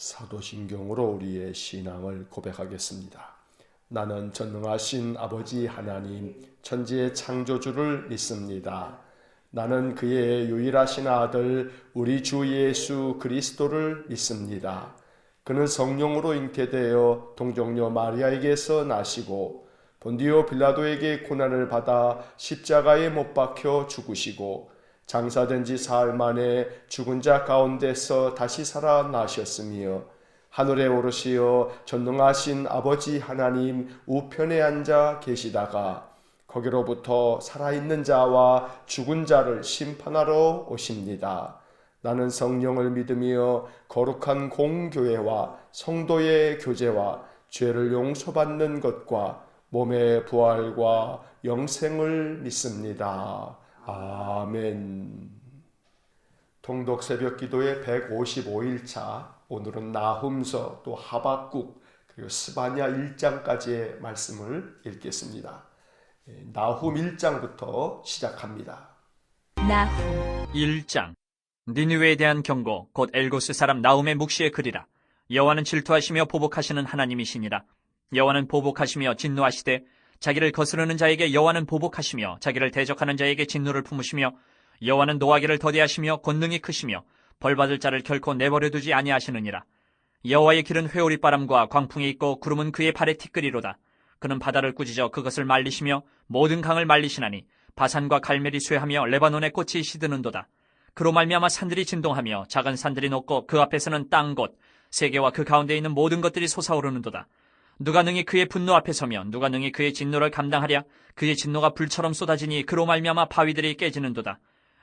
사도신경으로 우리의 신앙을 고백하겠습니다. 나는 전능하신 아버지 하나님, 천지의 창조주를 믿습니다. 나는 그의 유일하신 아들 우리 주 예수 그리스도를 믿습니다. 그는 성령으로 잉태되어 동정녀 마리아에게서 나시고 본디오 빌라도에게 고난을 받아 십자가에 못 박혀 죽으시고 장사된 지 사흘 만에 죽은 자 가운데서 다시 살아나셨으며 하늘에 오르시어 전능하신 아버지 하나님 우편에 앉아 계시다가 거기로부터 살아있는 자와 죽은 자를 심판하러 오십니다. 나는 성령을 믿으며 거룩한 공교회와 성도의 교제와 죄를 용서받는 것과 몸의 부활과 영생을 믿습니다. 아멘. 통독 새벽 기도의 155일차, 오늘은 나훔서 또 하박국 그리고 스바냐 1장까지의 말씀을 읽겠습니다. 나훔 1장부터 시작합니다. 나훔 1장. 니느웨에 대한 경고, 곧 엘고스 사람 나훔의 묵시의 글이라. 여호와는 질투하시며 보복하시는 하나님이시니라. 여호와는 보복하시며 진노하시되 자기를 거스르는 자에게 여호와는 보복하시며 자기를 대적하는 자에게 진노를 품으시며 여호와는 노하기를 더디하시며 권능이 크시며 벌받을 자를 결코 내버려두지 아니하시느니라. 여호와의 길은 회오리바람과 광풍이 있고 구름은 그의 발의 티끌이로다. 그는 바다를 꾸짖어 그것을 말리시며 모든 강을 말리시나니 바산과 갈멜이 쇠하며 레바논의 꽃이 시드는도다. 그로 말미암아 산들이 진동하며 작은 산들이 녹고 그 앞에서는 땅곳 세계와 그 가운데 있는 모든 것들이 솟아오르는도다. 누가 능히 그의 분노 앞에 서면 누가 능히 그의 진노를 감당하랴. 그의 진노가 불처럼 쏟아지니 그로 말미암아 바위들이 깨지는도다.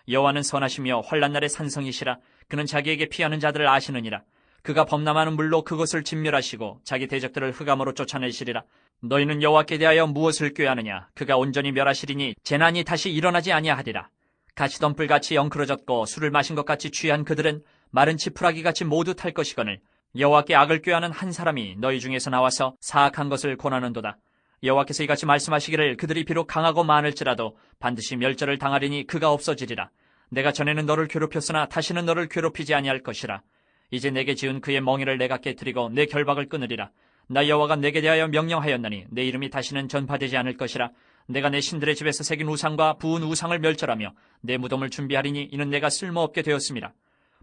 여호와는 선하시며 환난 날의 산성이시라. 그는 자기에게 피하는 자들을 아시느니라. 그가 범람하는 물로 그것을 진멸하시고 자기 대적들을 흑암으로 쫓아내시리라. 너희는 여호와께 대하여 무엇을 꾀하느냐. 그가 온전히 멸하시리니 재난이 다시 일어나지 아니하리라. 가시덤불같이 엉클어졌고 술을 마신 것 같이 취한 그들은 마른 지푸라기같이 모두 탈 것이거늘 여호와께 악을 꾀하는 한 사람이 너희 중에서 나와서 사악한 것을 권하는도다. 여호와께서 이같이 말씀하시기를 그들이 비록 강하고 많을지라도 반드시 멸절을 당하리니 그가 없어지리라. 내가 전에는 너를 괴롭혔으나 다시는 너를 괴롭히지 아니할 것이라. 이제 내게 지은 그의 멍에를 내가 깨뜨리고 내 결박을 끊으리라. 나 여호와가 내게 대하여 명령하였나니 내 이름이 다시는 전파되지 않을 것이라. 내가 내 신들의 집에서 새긴 우상과 부은 우상을 멸절하며 내 무덤을 준비하리니 이는 내가 쓸모없게 되었음이라.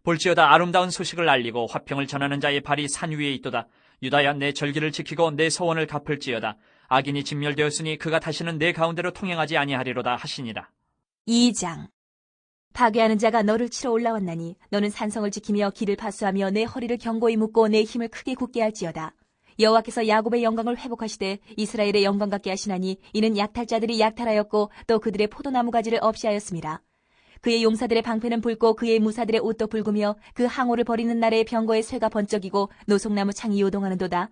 볼지어다 아름다운 소식을 알리고 화평을 전하는 자의 발이 산 위에 있도다. 유다야 내 절기를 지키고 내 서원을 갚을지어다. 악인이 진멸되었으니 그가 다시는 내 가운데로 통행하지 아니하리로다 하시니라. 2장. 파괴하는 자가 너를 치러 올라왔나니 너는 산성을 지키며 길을 파수하며 내 허리를 견고히 묶고 내 힘을 크게 굳게 할지어다. 여호와께서 야곱의 영광을 회복하시되 이스라엘의 영광 같게 하시나니 이는 약탈자들이 약탈하였고 또 그들의 포도나무 가지를 없이 하였습니다. 그의 용사들의 방패는 붉고 그의 무사들의 옷도 붉으며 그 항오를 버리는 날에 병거의 쇠가 번쩍이고 노송나무 창이 요동하는도다.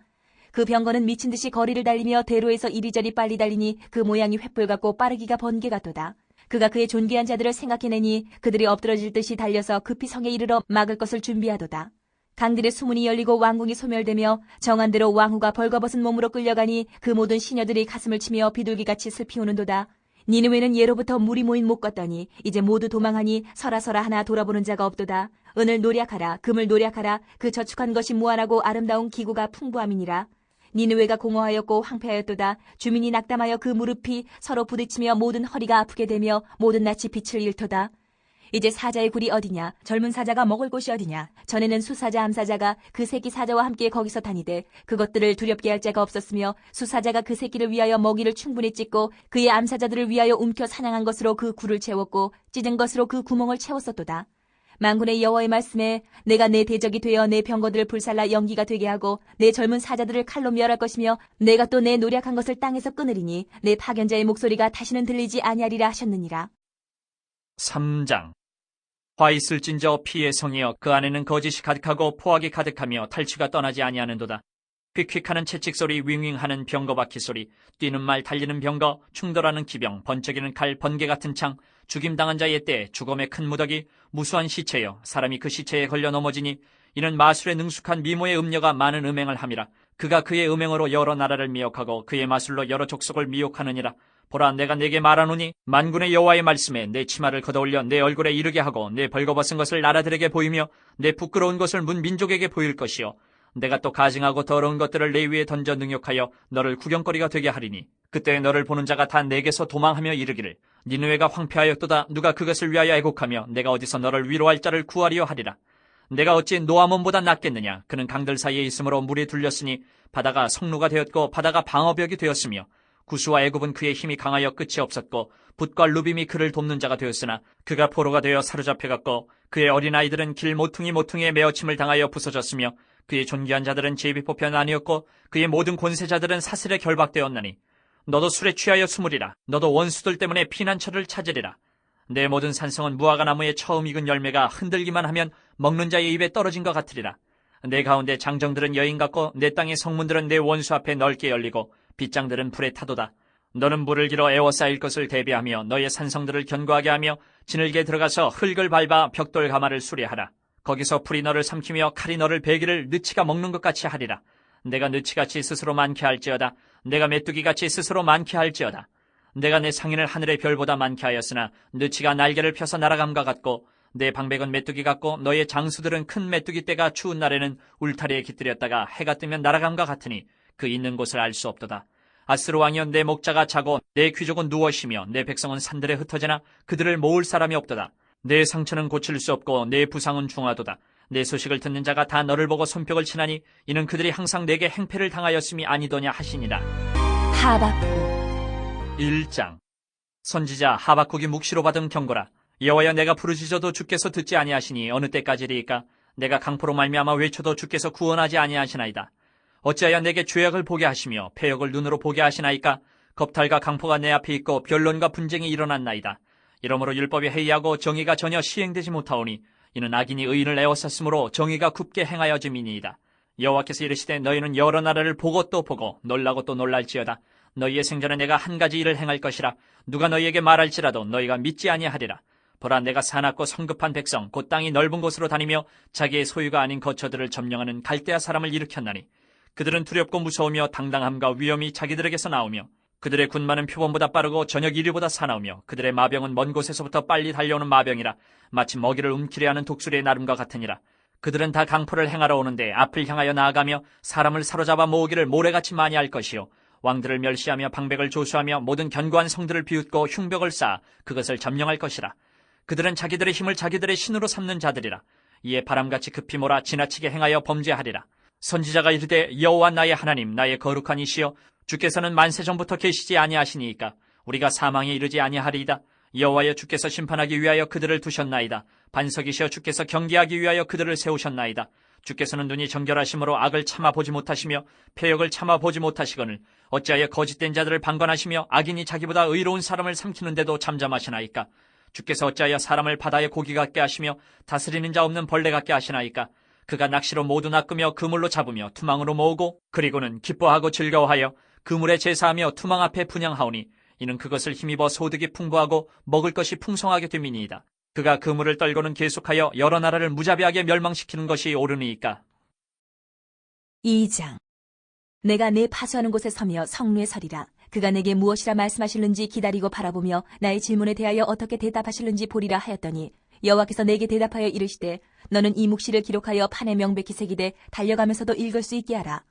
그 병거는 미친 듯이 거리를 달리며 대로에서 이리저리 빨리 달리니 그 모양이 횃불 같고 빠르기가 번개 같도다. 그가 그의 존귀한 자들을 생각해내니 그들이 엎드러질 듯이 달려서 급히 성에 이르러 막을 것을 준비하도다. 강들의 수문이 열리고 왕궁이 소멸되며 정한대로 왕후가 벌거벗은 몸으로 끌려가니 그 모든 시녀들이 가슴을 치며 비둘기같이 슬피 우는도다. 니느웨는 예로부터 물이 모인 못 같더니 이제 모두 도망하니 서라서라 하나 돌아보는 자가 없도다. 은을 노략하라, 금을 노략하라. 그 저축한 것이 무한하고 아름다운 기구가 풍부함이니라. 니느웨가 공허하였고 황폐하였도다. 주민이 낙담하여 그 무릎이 서로 부딪히며 모든 허리가 아프게 되며 모든 낯이 빛을 잃도다. 이제 사자의 굴이 어디냐? 젊은 사자가 먹을 곳이 어디냐? 전에는 수사자 암사자가 그 새끼 사자와 함께 거기서 다니되 그것들을 두렵게 할 자가 없었으며 수사자가 그 새끼를 위하여 먹이를 충분히 찢고 그의 암사자들을 위하여 움켜 사냥한 것으로 그 굴을 채웠고 찢은 것으로 그 구멍을 채웠었도다. 만군의 여호와의 말씀에 내가 내 대적이 되어 내 병거들을 불살라 연기가 되게 하고 내 젊은 사자들을 칼로 멸할 것이며 내가 또 내 노력한 것을 땅에서 끊으리니 내 파견자의 목소리가 다시는 들리지 아니하리라 하셨느니라. 3장. 화 있을진저 피의 성이여 그 안에는 거짓이 가득하고 포악이 가득하며 탈취가 떠나지 아니하는도다. 휙휙하는 채찍소리, 윙윙하는 병거 바퀴 소리, 뛰는 말, 달리는 병거, 충돌하는 기병, 번쩍이는 칼, 번개 같은 창, 죽임당한 자의 때, 죽음의 큰 무더기, 무수한 시체여 사람이 그 시체에 걸려 넘어지니 이는 마술에 능숙한 미모의 음녀가 많은 음행을 함이라. 그가 그의 음행으로 여러 나라를 미혹하고 그의 마술로 여러 족속을 미혹하느니라. 보라, 내가 네게 말하노니 만군의 여호와의 말씀에 내 치마를 걷어올려 내 얼굴에 이르게 하고 내 벌거벗은 것을 나라들에게 보이며 내 부끄러운 것을 문 민족에게 보일 것이요 내가 또 가증하고 더러운 것들을 내 위에 던져 능욕하여 너를 구경거리가 되게 하리니 그때 너를 보는 자가 다 내게서 도망하며 이르기를 니느웨가 황폐하였도다. 누가 그것을 위하여 애곡하며 내가 어디서 너를 위로할 자를 구하리요 하리라. 내가 어찌 노아몬보다 낫겠느냐. 그는 강들 사이에 있으므로 물이 둘렸으니 바다가 성루가 되었고 바다가 방어벽이 되었으며 구스와 애굽은 그의 힘이 강하여 끝이 없었고 붓과 루빔이 그를 돕는 자가 되었으나 그가 포로가 되어 사로잡혀갔고 그의 어린아이들은 길 모퉁이에 메어침을 당하여 부서졌으며 그의 존귀한 자들은 제비 뽑혀 나뉘었고 그의 모든 권세자들은 사슬에 결박되었나니 너도 술에 취하여 숨으리라. 너도 원수들 때문에 피난처를 찾으리라. 내 모든 산성은 무화과 나무에 처음 익은 열매가 흔들기만 하면 먹는 자의 입에 떨어진 것 같으리라. 내 가운데 장정들은 여인 같고 내 땅의 성문들은 내 원수 앞에 넓게 열리고 빗장들은 불에 타도다. 너는 물을 길어 에워싸일 것을 대비하며 너의 산성들을 견고하게 하며 진흙에 들어가서 흙을 밟아 벽돌 가마를 수리하라. 거기서 풀이 너를 삼키며 칼이 너를 베기를 느치가 먹는 것 같이 하리라. 내가 느치같이 스스로 많게 할지어다. 내가 메뚜기같이 스스로 많게 할지어다. 내가 내 상인을 하늘의 별보다 많게 하였으나 느치가 날개를 펴서 날아감과 같고 내 방백은 메뚜기 같고 너의 장수들은 큰 메뚜기 떼가 추운 날에는 울타리에 깃들였다가 해가 뜨면 날아감과 같으니 그 있는 곳을 알 수 없도다. 아스루 왕이여 내 목자가 자고 내 귀족은 누워 쉬며 내 백성은 산들에 흩어지나 그들을 모을 사람이 없도다. 내 상처는 고칠 수 없고 내 부상은 중하도다. 내 소식을 듣는 자가 다 너를 보고 손뼉을 치나니 이는 그들이 항상 내게 행패를 당하였음이 아니더냐 하시니라. 하박국 1장. 선지자 하박국이 묵시로 받은 경고라. 여호와여 내가 부르짖어도 주께서 듣지 아니하시니 어느 때까지리이까. 내가 강포로 말미암아 외쳐도 주께서 구원하지 아니하시나이다. 어찌하여 내게 죄악을 보게 하시며 패역을 눈으로 보게 하시나이까. 겁탈과 강포가 내 앞에 있고 변론과 분쟁이 일어났나이다. 이러므로 율법이 해이하고 정의가 전혀 시행되지 못하오니 이는 악인이 의인을 에워쌌으므로 정의가 굽게 행하여짐이니이다. 여호와께서 이르시되 너희는 여러 나라를 보고 또 보고 놀라고 또 놀랄지어다. 너희의 생전에 내가 한 가지 일을 행할 것이라. 누가 너희에게 말할지라도 너희가 믿지 아니하리라. 보라 내가 사납고 성급한 백성 곧 땅이 넓은 곳으로 다니며 자기의 소유가 아닌 거처들을 점령하는 갈대아 사람을 일으켰나니 그들은 두렵고 무서우며 당당함과 위엄이 자기들에게서 나오며 그들의 군마는 표범보다 빠르고 저녁 이리보다 사나우며 그들의 마병은 먼 곳에서부터 빨리 달려오는 마병이라. 마치 먹이를 움키려 하는 독수리의 나름과 같으니라. 그들은 다 강포를 행하러 오는데 앞을 향하여 나아가며 사람을 사로잡아 모으기를 모래같이 많이 할 것이요 왕들을 멸시하며 방백을 조수하며 모든 견고한 성들을 비웃고 흉벽을 쌓아 그것을 점령할 것이라. 그들은 자기들의 힘을 자기들의 신으로 삼는 자들이라. 이에 바람같이 급히 몰아 지나치게 행하여 범죄하리라. 선지자가 이르되 여호와 나의 하나님 나의 거룩한 이시여 주께서는 만세 전부터 계시지 아니하시니이까. 우리가 사망에 이르지 아니하리이다. 여호와여 주께서 심판하기 위하여 그들을 두셨나이다. 반석이시여 주께서 경계하기 위하여 그들을 세우셨나이다. 주께서는 눈이 정결하심으로 악을 참아보지 못하시며 패역을 참아보지 못하시거늘 어찌하여 거짓된 자들을 방관하시며 악인이 자기보다 의로운 사람을 삼키는데도 잠잠하시나이까. 주께서 어찌하여 사람을 바다의 고기 같게 하시며 다스리는 자 없는 벌레 같게 하시나이까. 그가 낚시로 모두 낚으며 그물로 잡으며 투망으로 모으고 그리고는 기뻐하고 즐거워하여 그물에 제사하며 투망 앞에 분향하오니 이는 그것을 힘입어 소득이 풍부하고 먹을 것이 풍성하게 됨이니이다. 그가 그물을 떨고는 계속하여 여러 나라를 무자비하게 멸망시키는 것이 옳으니이까. 2장. 내가 내 파수하는 곳에 서며 성루에 서리라. 그가 내게 무엇이라 말씀하실는지 기다리고 바라보며 나의 질문에 대하여 어떻게 대답하실는지 보리라 하였더니 여호와께서 내게 대답하여 이르시되 너는 이 묵시를 기록하여 판에 명백히 새기되 달려가면서도 읽을 수 있게 하라.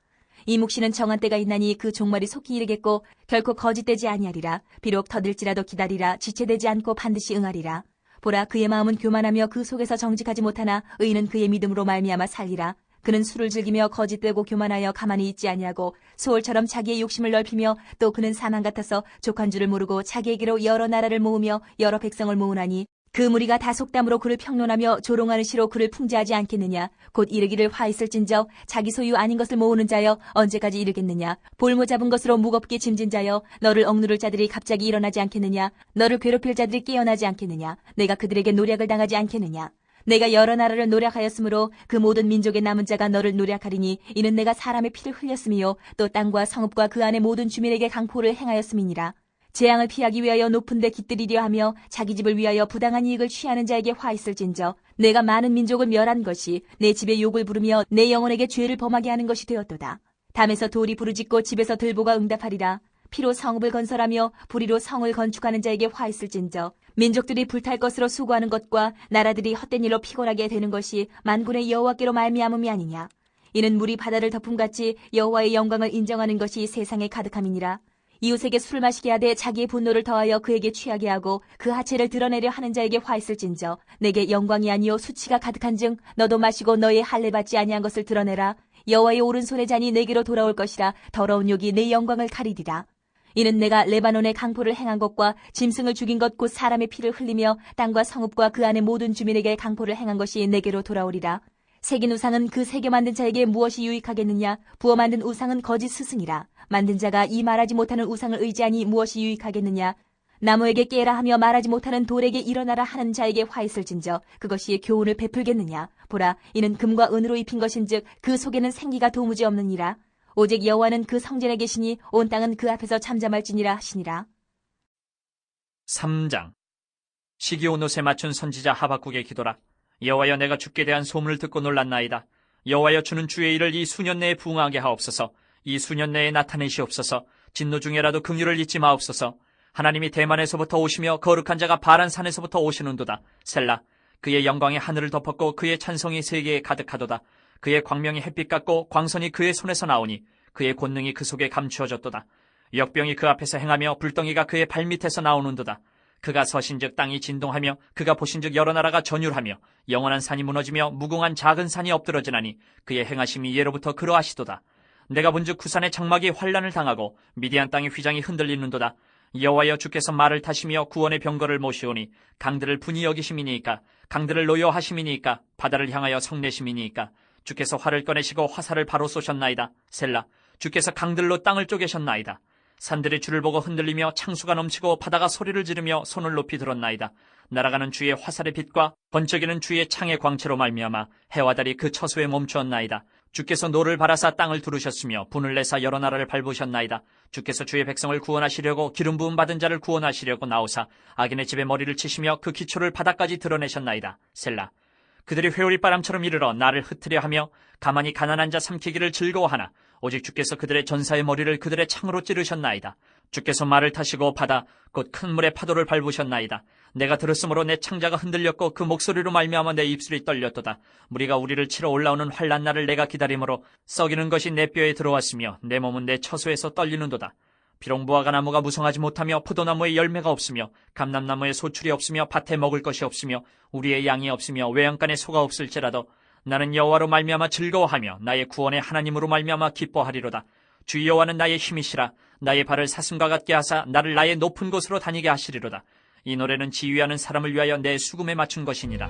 이 묵시는 정한 때가 있나니 그 종말이 속히 이르겠고 결코 거짓되지 아니하리라. 비록 더딜지라도 기다리라. 지체되지 않고 반드시 응하리라. 보라 그의 마음은 교만하며 그 속에서 정직하지 못하나 의인은 그의 믿음으로 말미암아 살리라. 그는 술을 즐기며 거짓되고 교만하여 가만히 있지 아니하고 소울처럼 자기의 욕심을 넓히며 또 그는 사망 같아서 족한 줄을 모르고 자기에게로 여러 나라를 모으며 여러 백성을 모으나니 그 무리가 다 속담으로 그를 평론하며 조롱하는 시로 그를 풍자하지 않겠느냐. 곧 이르기를 화 있을진저 자기 소유 아닌 것을 모으는 자여 언제까지 이르겠느냐. 볼모 잡은 것으로 무겁게 짐진 자여 너를 억누를 자들이 갑자기 일어나지 않겠느냐. 너를 괴롭힐 자들이 깨어나지 않겠느냐. 내가 그들에게 노략을 당하지 않겠느냐. 내가 여러 나라를 노략하였으므로 그 모든 민족의 남은 자가 너를 노략하리니 이는 내가 사람의 피를 흘렸음이요 또 땅과 성읍과 그 안의 모든 주민에게 강포를 행하였음이니라. 재앙을 피하기 위하여 높은 데 깃들이려 하며 자기 집을 위하여 부당한 이익을 취하는 자에게 화 있을진저 내가 많은 민족을 멸한 것이 내 집에 욕을 부르며 내 영혼에게 죄를 범하게 하는 것이 되었도다. 담에서 돌이 부르짖고 집에서 들보가 응답하리라. 피로 성읍을 건설하며 불의로 성을 건축하는 자에게 화 있을진저 민족들이 불탈 것으로 수고하는 것과 나라들이 헛된 일로 피곤하게 되는 것이 만군의 여호와께로 말미암음이 아니냐. 이는 물이 바다를 덮음같이 여호와의 영광을 인정하는 것이 세상에 가득함이니라. 이웃에게 술을 마시게 하되 자기의 분노를 더하여 그에게 취하게 하고 그 하체를 드러내려 하는 자에게 화 있을진저 내게 영광이 아니요 수치가 가득한즉 너도 마시고 너의 할례 받지 아니한 것을 드러내라. 여호와의 오른손의 잔이 내게로 돌아올 것이라. 더러운 욕이 내 영광을 가리리라. 이는 내가 레바논의 강포를 행한 것과 짐승을 죽인 것 곧 사람의 피를 흘리며 땅과 성읍과 그 안의 모든 주민에게 강포를 행한 것이 내게로 돌아오리라. 새긴 우상은 그 새겨 만든 자에게 무엇이 유익하겠느냐? 부어 만든 우상은 거짓 스승이라. 만든 자가 이 말하지 못하는 우상을 의지하니 무엇이 유익하겠느냐? 나무에게 깨라 하며 말하지 못하는 돌에게 일어나라 하는 자에게 화 있을진저 그것이 교훈을 베풀겠느냐? 보라, 이는 금과 은으로 입힌 것인즉 그 속에는 생기가 도무지 없느니라. 오직 여호와는 그 성전에 계시니 온 땅은 그 앞에서 잠잠할지니라 하시니라. 3장. 시기온 옷에 맞춘 선지자 하박국의 기도라. 여호와여, 내가 주께 대한 소문을 듣고 놀랐나이다. 여호와여, 주는 주의 일을 이 수년 내에 부응하게 하옵소서. 이 수년 내에 나타내시옵소서. 진노 중에라도 긍휼을 잊지 마옵소서. 하나님이 대만에서부터 오시며 거룩한 자가 바란 산에서부터 오시는도다. 셀라. 그의 영광이 하늘을 덮었고 그의 찬송이 세계에 가득하도다. 그의 광명이 햇빛 같고 광선이 그의 손에서 나오니 그의 권능이 그 속에 감추어졌도다. 역병이 그 앞에서 행하며 불덩이가 그의 발밑에서 나오는도다. 그가 서신즉 땅이 진동하며 그가 보신즉 여러 나라가 전율하며 영원한 산이 무너지며 무궁한 작은 산이 엎드러지나니 그의 행하심이 예로부터 그러하시도다. 내가 본즉 구산의 장막이 환란을 당하고 미디안 땅의 휘장이 흔들리는도다. 여호와여, 주께서 말을 타시며 구원의 병거를 모시오니 강들을 분이 여기심이니까 강들을 노여하심이니까 바다를 향하여 성내심이니까 주께서 활을 꺼내시고 화살을 바로 쏘셨나이다. 셀라. 주께서 강들로 땅을 쪼개셨나이다. 산들이 주를 보고 흔들리며 창수가 넘치고 바다가 소리를 지르며 손을 높이 들었나이다. 날아가는 주의 화살의 빛과 번쩍이는 주의 창의 광채로 말미암아 해와 달이 그 처소에 멈추었나이다. 주께서 노를 바라사 땅을 두르셨으며 분을 내사 여러 나라를 밟으셨나이다. 주께서 주의 백성을 구원하시려고 기름 부음 받은 자를 구원하시려고 나오사 악인의 집에 머리를 치시며 그 기초를 바닥까지 드러내셨나이다. 셀라. 그들이 회오리 바람처럼 이르러 나를 흩트려 하며 가만히 가난한 자 삼키기를 즐거워하나 오직 주께서 그들의 전사의 머리를 그들의 창으로 찌르셨나이다. 주께서 말을 타시고 바다 곧 큰 물의 파도를 밟으셨나이다. 내가 들었으므로 내 창자가 흔들렸고 그 목소리로 말미암아 내 입술이 떨렸도다. 무리가 우리를 치러 올라오는 환난 날을 내가 기다림으로 썩이는 것이 내 뼈에 들어왔으며 내 몸은 내 처소에서 떨리는도다. 비록 무화과나무가 무성하지 못하며 포도나무에 열매가 없으며 감람나무에 소출이 없으며 밭에 먹을 것이 없으며 우리의 양이 없으며 외양간에 소가 없을지라도 나는 여호와로 말미암아 즐거워하며 나의 구원의 하나님으로 말미암아 기뻐하리로다. 주 여호와는 나의 힘이시라. 나의 발을 사슴과 같게 하사 나를 나의 높은 곳으로 다니게 하시리로다. 이 노래는 지휘하는 사람을 위하여 내 수금에 맞춘 것이니라.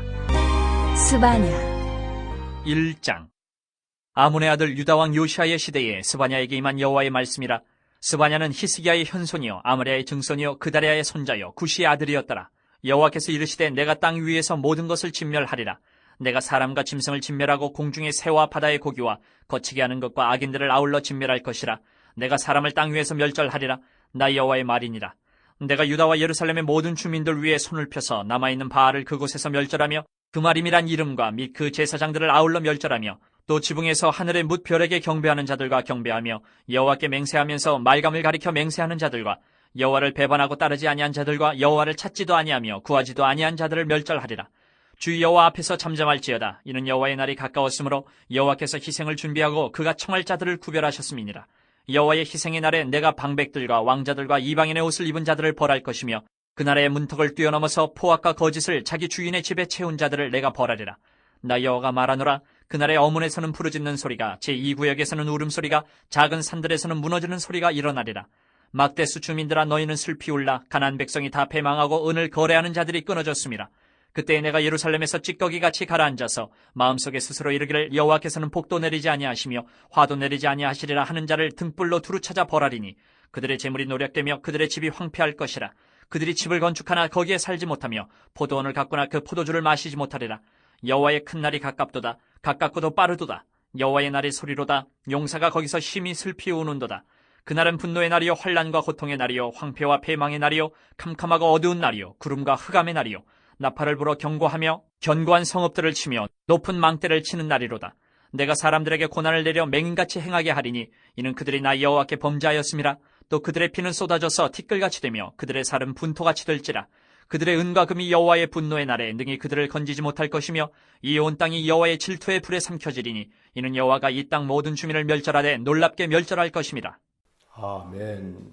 스바냐. 1장. 아몬의 아들 유다왕 요시아의 시대에 스바냐에게 임한 여호와의 말씀이라. 스바냐는 히스기야의 현손이요 아므랴의 증손이요 그다랴의 손자요 구시의 아들이었더라. 여호와께서 이르시되 내가 땅 위에서 모든 것을 진멸하리라. 내가 사람과 짐승을 진멸하고 공중의 새와 바다의 고기와 거치게 하는 것과 악인들을 아울러 진멸할 것이라. 내가 사람을 땅 위에서 멸절하리라. 나 여호와의 말이니라. 내가 유다와 예루살렘의 모든 주민들 위에 손을 펴서 남아있는 바알을 그곳에서 멸절하며 그마림이란 이름과 및 그 제사장들을 아울러 멸절하며 또 지붕에서 하늘의 뭇별에게 경배하는 자들과 경배하며 여호와께 맹세하면서 말감을 가리켜 맹세하는 자들과 여호와를 배반하고 따르지 아니한 자들과 여호와를 찾지도 아니하며 구하지도 아니한 자들을 멸절하리라. 주 여호와 앞에서 잠잠할지어다. 이는 여호와의 날이 가까웠으므로 여호와께서 희생을 준비하고 그가 청할 자들을 구별하셨음이니라. 여호와의 희생의 날에 내가 방백들과 왕자들과 이방인의 옷을 입은 자들을 벌할 것이며 그날의 문턱을 뛰어넘어서 포악과 거짓을 자기 주인의 집에 채운 자들을 내가 벌하리라. 나 여호와가 말하노라. 그날의 어문에서는 부르짖는 소리가 제2구역에서는 울음소리가 작은 산들에서는 무너지는 소리가 일어나리라. 막대수 주민들아 너희는 슬피 울라. 가나안 백성이 다 패망하고 은을 거래하는 자들이 끊어졌음이라. 그때 내가 예루살렘에서 찌꺼기같이 가라앉아서 마음속에 스스로 이르기를 여호와께서는 복도 내리지 아니하시며 화도 내리지 아니하시리라 하는 자를 등불로 두루 찾아 벌하리니 그들의 재물이 노략되며 그들의 집이 황폐할 것이라. 그들이 집을 건축하나 거기에 살지 못하며 포도원을 가꾸나 그 포도주를 마시지 못하리라. 여호와의 큰 날이 가깝도다. 가깝고도 빠르도다. 여호와의 날이 소리로다. 용사가 거기서 심히 슬피 우는도다. 그날은 분노의 날이요 환난과 고통의 날이요 황폐와 패망의 날이요 캄캄하고 어두운 날이요 구름과 흑암의 날이요 나팔을 불어 경고하며 견고한 성읍들을 치며 높은 망대를 치는 날이로다. 내가 사람들에게 고난을 내려 맹인같이 행하게 하리니 이는 그들이 나 여호와께 범죄하였음이라. 또 그들의 피는 쏟아져서 티끌같이 되며 그들의 살은 분토같이 될지라. 그들의 은과 금이 여호와의 분노의 날에 능히 그들을 건지지 못할 것이며 이 온 땅이 여호와의 질투의 불에 삼켜지리니 이는 여호와가 이 땅 모든 주민을 멸절하되 놀랍게 멸절할 것임이라. 아멘.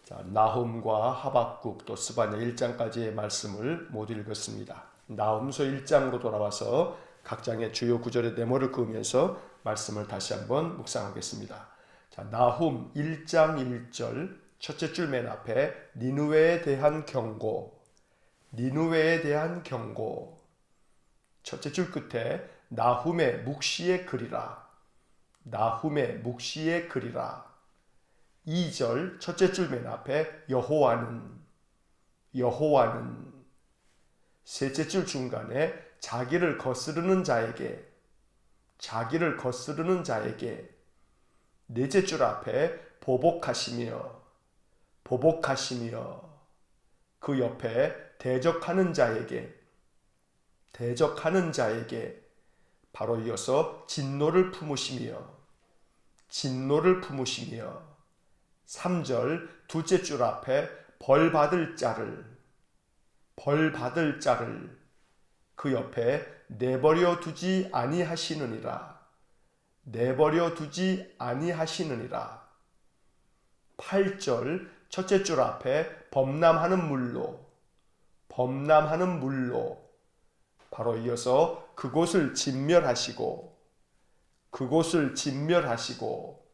자, 나훔과 하박국 또 스바냐 1장까지의 말씀을 모두 읽었습니다. 나훔서 1장으로 돌아와서 각 장의 주요 구절의 내모를 그으면서 말씀을 다시 한번 묵상하겠습니다. 자, 나훔 1장 1절 첫째 줄 맨 앞에 니느웨에 대한 경고, 니느웨에 대한 경고. 첫째 줄 끝에 나훔의 묵시의 글이라, 나훔의 묵시의 글이라. 2절 첫째 줄 맨 앞에 여호와는, 여호와는. 셋째 줄 중간에 자기를 거스르는 자에게, 자기를 거스르는 자에게. 넷째 줄 앞에 보복하시며, 보복하시며. 그 옆에 대적하는 자에게, 대적하는 자에게. 바로 이어서 진노를 품으시며, 진노를 품으시며. 3절 둘째 줄 앞에 벌 받을 자를, 벌 받을 자를. 그 옆에 내버려 두지 아니하시느니라, 내버려 두지 아니하시느니라. 8절 첫째 줄 앞에 범람하는 물로, 범람하는 물로. 바로 이어서 그곳을 진멸하시고, 그곳을 진멸하시고.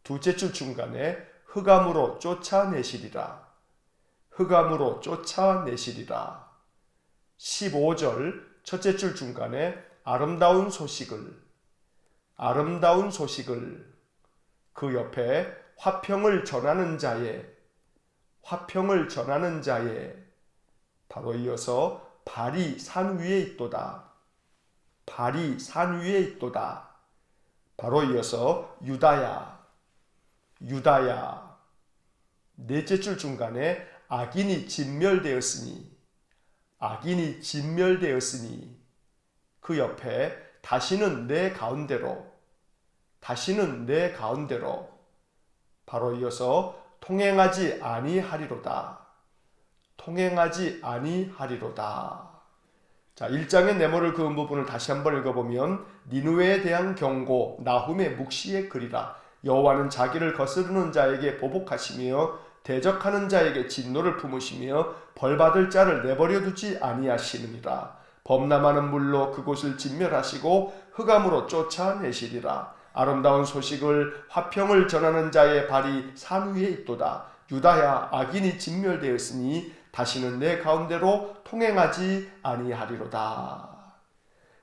두째 줄 중간에 흑암으로 쫓아내시리라, 흑암으로 쫓아내시리라. 15절 첫째 줄 중간에 아름다운 소식을, 아름다운 소식을. 그 옆에 화평을 전하는 자에, 화평을 전하는 자에. 바로 이어서 발이 산 위에 있도다, 발이 산 위에 있도다. 바로 이어서 유다야, 유다야. 넷째 줄 중간에 악인이 진멸되었으니, 악인이 진멸되었으니. 그 옆에 다시는 내 가운데로, 다시는 내 가운데로. 바로 이어서 통행하지 아니하리로다, 통행하지 아니하리로다. 자, 1장의 네모를 그은 부분을 다시 한번 읽어보면 니느웨에 대한 경고, 나훔의 묵시의 글이라. 여호와는 자기를 거스르는 자에게 보복하시며 대적하는 자에게 진노를 품으시며 벌받을 자를 내버려 두지 아니하시느니라. 범람하는 물로 그곳을 진멸하시고 흑암으로 쫓아내시리라. 아름다운 소식을, 화평을 전하는 자의 발이 산 위에 있도다. 유다야, 악인이 진멸되었으니 다시는 내 가운데로 통행하지 아니하리로다.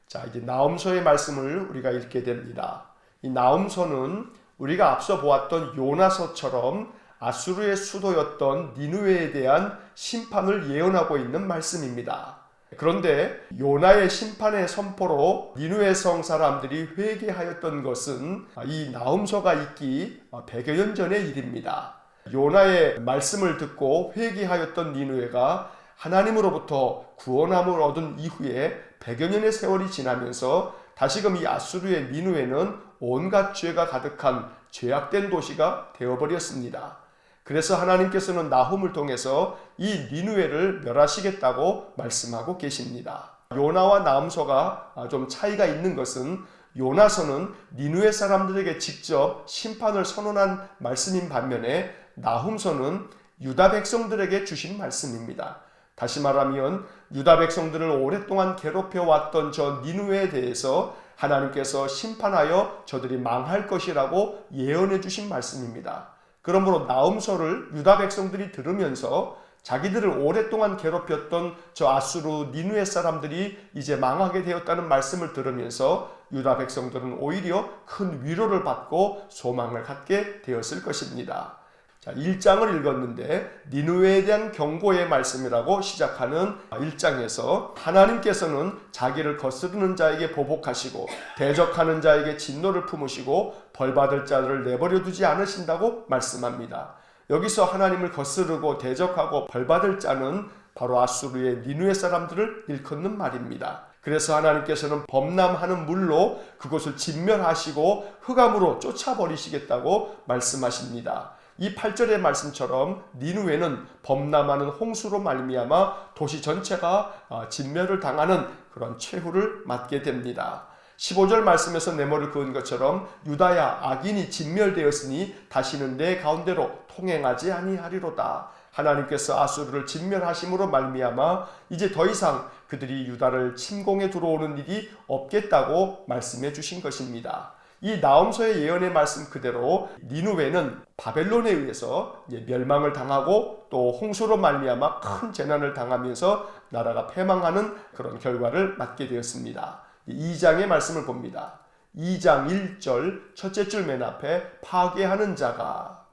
자, 이제 나훔서의 말씀을 우리가 읽게 됩니다. 이 나훔서는 우리가 앞서 보았던 요나서처럼 아수르의 수도였던 니느웨에 대한 심판을 예언하고 있는 말씀입니다. 그런데 요나의 심판의 선포로 니느웨 성 사람들이 회개하였던 것은 이 나훔서가 있기 100여 년 전의 일입니다. 요나의 말씀을 듣고 회개하였던 니느웨가 하나님으로부터 구원함을 얻은 이후에 100여 년의 세월이 지나면서 다시금 이 아수르의 니느웨는 온갖 죄가 가득한 죄악된 도시가 되어버렸습니다. 그래서 하나님께서는 나훔을 통해서 이 니느웨를 멸하시겠다고 말씀하고 계십니다. 요나와 나훔서가 좀 차이가 있는 것은 요나서는 니느웨 사람들에게 직접 심판을 선언한 말씀인 반면에 나훔서는 유다 백성들에게 주신 말씀입니다. 다시 말하면 유다 백성들을 오랫동안 괴롭혀왔던 저 니느웨에 대해서 하나님께서 심판하여 저들이 망할 것이라고 예언해 주신 말씀입니다. 그러므로 나훔서를 유다 백성들이 들으면서 자기들을 오랫동안 괴롭혔던 저 아수르 니느웨 사람들이 이제 망하게 되었다는 말씀을 들으면서 유다 백성들은 오히려 큰 위로를 받고 소망을 갖게 되었을 것입니다. 자, 1장을 읽었는데 니느웨에 대한 경고의 말씀이라고 시작하는 1장에서 하나님께서는 자기를 거스르는 자에게 보복하시고 대적하는 자에게 진노를 품으시고 벌받을 자들을 내버려 두지 않으신다고 말씀합니다. 여기서 하나님을 거스르고 대적하고 벌받을 자는 바로 아수르의 니느웨 사람들을 일컫는 말입니다. 그래서 하나님께서는 범람하는 물로 그곳을 진멸하시고 흑암으로 쫓아버리시겠다고 말씀하십니다. 이 8절의 말씀처럼 니누웨는 범람하는 홍수로 말미암아 도시 전체가 진멸을 당하는 그런 최후를 맞게 됩니다. 15절 말씀에서 네모를 그은 것처럼 유다야 악인이 진멸되었으니 다시는 내 가운데로 통행하지 아니하리로다. 하나님께서 아수르를 진멸하심으로 말미암아 이제 더 이상 그들이 유다를 침공해 들어오는 일이 없겠다고 말씀해 주신 것입니다. 이 나홈서의 예언의 말씀 그대로 니누웨는 바벨론에 의해서 멸망을 당하고 또 홍수로 말미암아 큰 재난을 당하면서 나라가 패망하는 그런 결과를 맞게 되었습니다. 2장의 말씀을 봅니다. 2장 1절 첫째 줄 맨 앞에 파괴하는 자가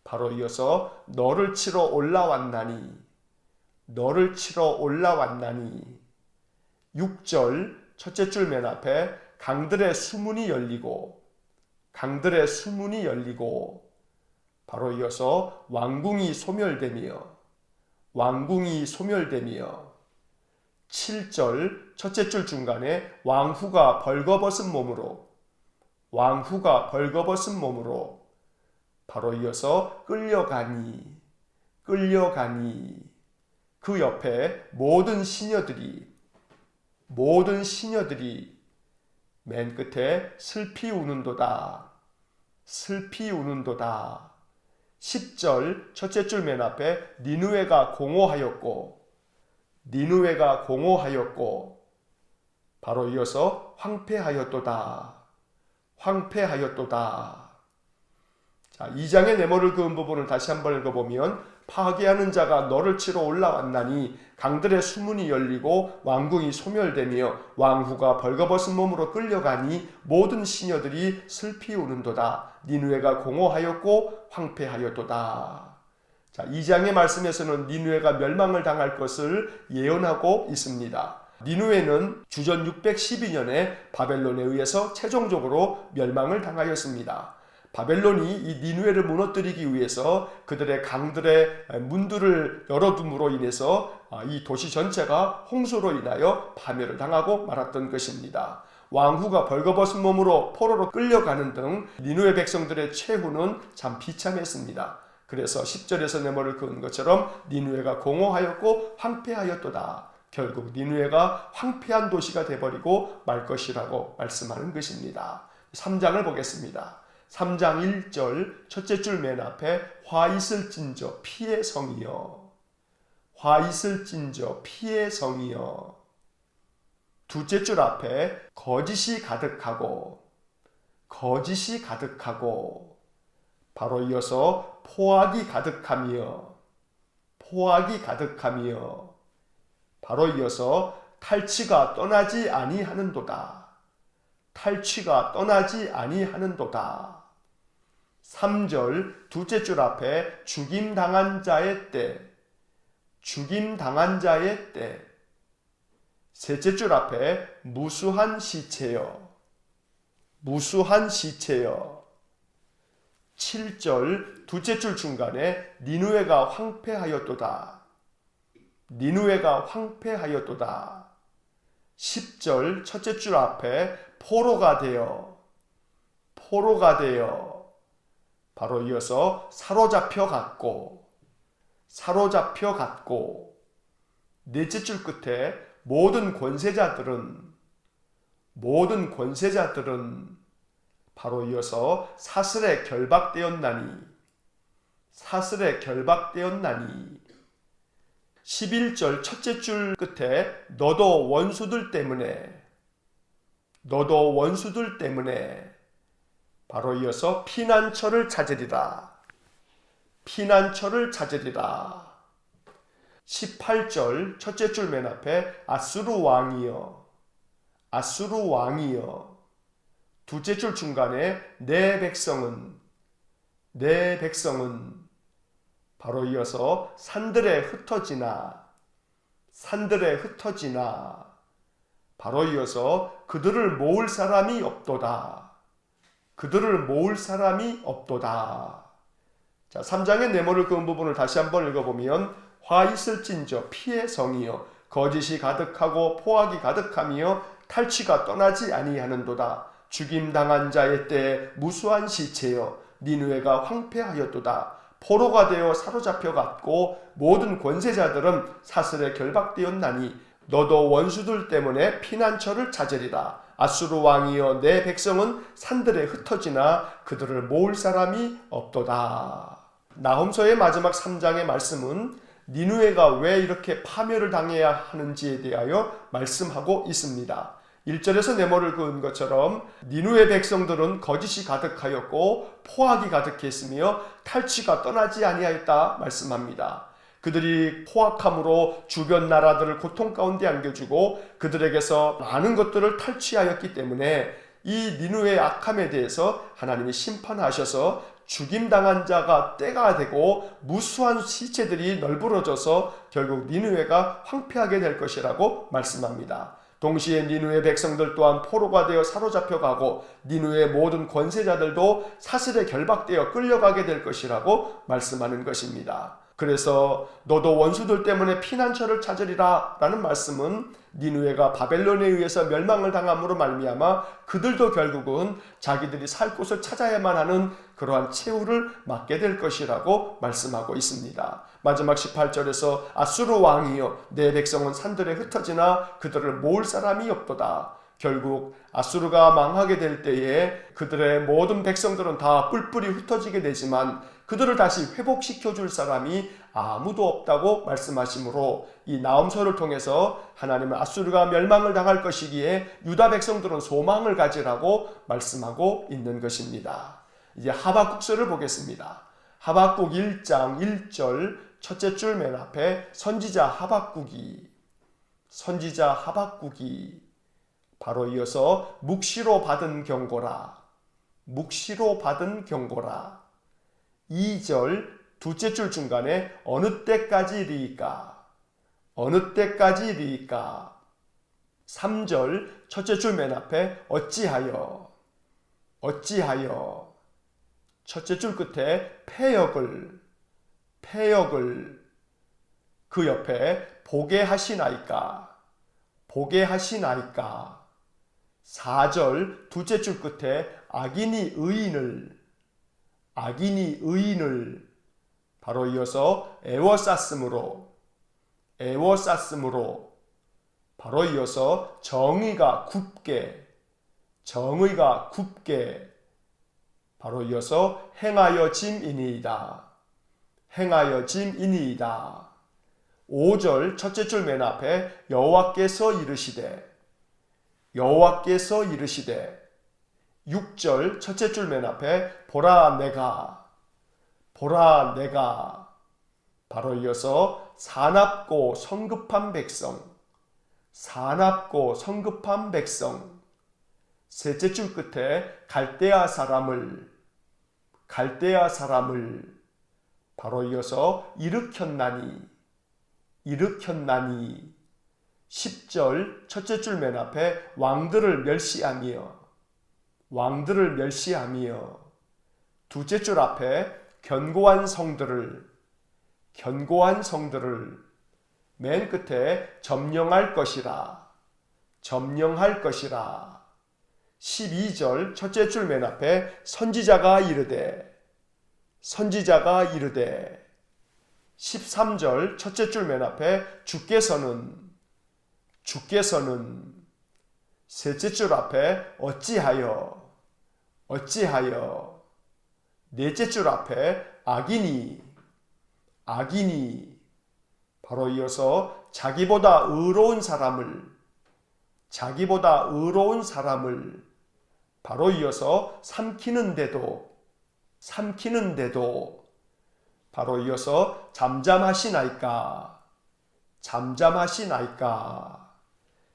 바로 이어서 너를 치러 올라왔나니 6절 첫째 줄 맨 앞에 강들의 수문이 열리고 바로 이어서 왕궁이 소멸되며 7절 첫째 줄 중간에 왕후가 벌거벗은 몸으로 바로 이어서 끌려가니 그 옆에 모든 시녀들이 맨 끝에 슬피 우는도다 10절 첫째 줄 맨 앞에 니누웨가 공허하였고 바로 이어서 황폐하였도다. 자, 2장의 네모를 그은 부분을 다시 한번 읽어보면 파괴하는 자가 너를 치러 올라왔나니 강들의 수문이 열리고 왕궁이 소멸되며 왕후가 벌거벗은 몸으로 끌려가니 모든 시녀들이 슬피 우는도다. 니누웨가 공허하였고 황폐하였도다. 자, 2장의 말씀에서는 니누웨가 멸망을 당할 것을 예언하고 있습니다. 니누웨는 주전 612년에 바벨론에 의해서 최종적으로 멸망을 당하였습니다. 바벨론이 이 니누웨를 무너뜨리기 위해서 그들의 강들의 문들을 열어둠으로 인해서 이 도시 전체가 홍수로 인하여 파멸을 당하고 말았던 것입니다. 왕후가 벌거벗은 몸으로 포로로 끌려가는 등 니누웨 백성들의 최후는 참 비참했습니다. 그래서 10절에서 네모를 그은 것처럼 니누웨가 공허하였고 황폐하였도다. 결국 니누웨가 황폐한 도시가 되어버리고 말 것이라고 말씀하는 것입니다. 3장을 보겠습니다. 3장 1절 첫째 줄 맨 앞에 화 있을진저 피의 성이여 두째 줄 앞에 거짓이 가득하고 바로 이어서 포악이 가득하며 바로 이어서 탈취가 떠나지 아니하는도다. 3절 두째 줄 앞에 죽임당한 자의 때 셋째 줄 앞에 무수한 시체여 7절 두째 줄 중간에 니누웨가 황폐하였도다. 10절 첫째 줄 앞에 포로가 되어 바로 이어서 사로잡혀 갔고 넷째 줄 끝에 모든 권세자들은 바로 이어서 사슬에 결박되었나니 11절 첫째 줄 끝에 너도 원수들 때문에 바로 이어서 피난처를 찾으리라. 18절 첫째 줄 맨 앞에 아수르 왕이여 두째 줄 중간에 내 백성은 바로 이어서 산들에 흩어지나 바로 이어서 그들을 모을 사람이 없도다. 자, 3장의 네모를 그은 부분을 다시 한번 읽어보면 화 있을진저 피의 성이여 거짓이 가득하고 포악이 가득하며 탈취가 떠나지 아니하는도다. 죽임당한 자의 때에 무수한 시체여 니느웨가 황폐하였도다. 포로가 되어 사로잡혀갔고 모든 권세자들은 사슬에 결박되었나니 너도 원수들 때문에 피난처를 찾으리라. 아수르 왕이여 내 백성은 산들에 흩어지나 그들을 모을 사람이 없도다. 나훔서의 마지막 3장의 말씀은 니느웨가 왜 이렇게 파멸을 당해야 하는지에 대하여 말씀하고 있습니다. 1절에서 네모를 그은 것처럼 니느웨 백성들은 거짓이 가득하였고 포악이 가득했으며 탈취가 떠나지 아니하였다 말씀합니다. 그들이 포악함으로 주변 나라들을 고통 가운데 안겨주고 그들에게서 많은 것들을 탈취하였기 때문에 이 니느웨의 악함에 대해서 하나님이 심판하셔서 죽임당한 자가 때가 되고 무수한 시체들이 널브러져서 결국 니느웨가 황폐하게 될 것이라고 말씀합니다. 동시에 니느웨 백성들 또한 포로가 되어 사로잡혀가고 니느웨 모든 권세자들도 사슬에 결박되어 끌려가게 될 것이라고 말씀하는 것입니다. 그래서 너도 원수들 때문에 피난처를 찾으리라 라는 말씀은 니느웨가 바벨론에 의해서 멸망을 당함으로 말미암아 그들도 결국은 자기들이 살 곳을 찾아야만 하는 그러한 최후를 맞게 될 것이라고 말씀하고 있습니다. 마지막 18절에서 아수르 왕이여 내 백성은 산들에 흩어지나 그들을 모을 사람이 없도다. 결국 아수르가 망하게 될 때에 그들의 모든 백성들은 다 뿔뿔이 흩어지게 되지만 그들을 다시 회복시켜 줄 사람이 아무도 없다고 말씀하시므로 이 나훔서를 통해서 하나님은 아수르가 멸망을 당할 것이기에 유다 백성들은 소망을 가지라고 말씀하고 있는 것입니다. 이제 하박국서를 보겠습니다. 하박국 1장 1절 첫째 줄 맨 앞에 선지자 하박국이 바로 이어서 묵시로 받은 경고라. 2절 둘째 줄 중간에 어느 때까지 리이까. 3절 첫째 줄 맨 앞에 어찌하여. 첫째 줄 끝에 패역을 그 옆에 보게 하시나이까. 4절 둘째 줄 끝에 악인이 의인을 바로 이어서 애워쌌으므로 바로 이어서 정의가 굽게 바로 이어서 행하여짐이니이다. 5절 첫째 줄 맨 앞에 여호와께서 이르시되 6절 첫째 줄 맨 앞에 보라 내가 바로 이어서 사납고 성급한 백성 셋째 줄 끝에 갈대아 사람을 바로 이어서 일으켰나니 10절 첫째 줄 맨 앞에 왕들을 멸시하며 둘째 줄 앞에 견고한 성들을 맨 끝에 점령할 것이라 12절 첫째 줄 맨 앞에 선지자가 이르되 13절 첫째 줄 맨 앞에 주께서는 셋째 줄 앞에 어찌하여 넷째 줄 앞에 악인이 바로 이어서 자기보다 의로운 사람을 바로 이어서 삼키는데도 바로 이어서 잠잠하시나이까.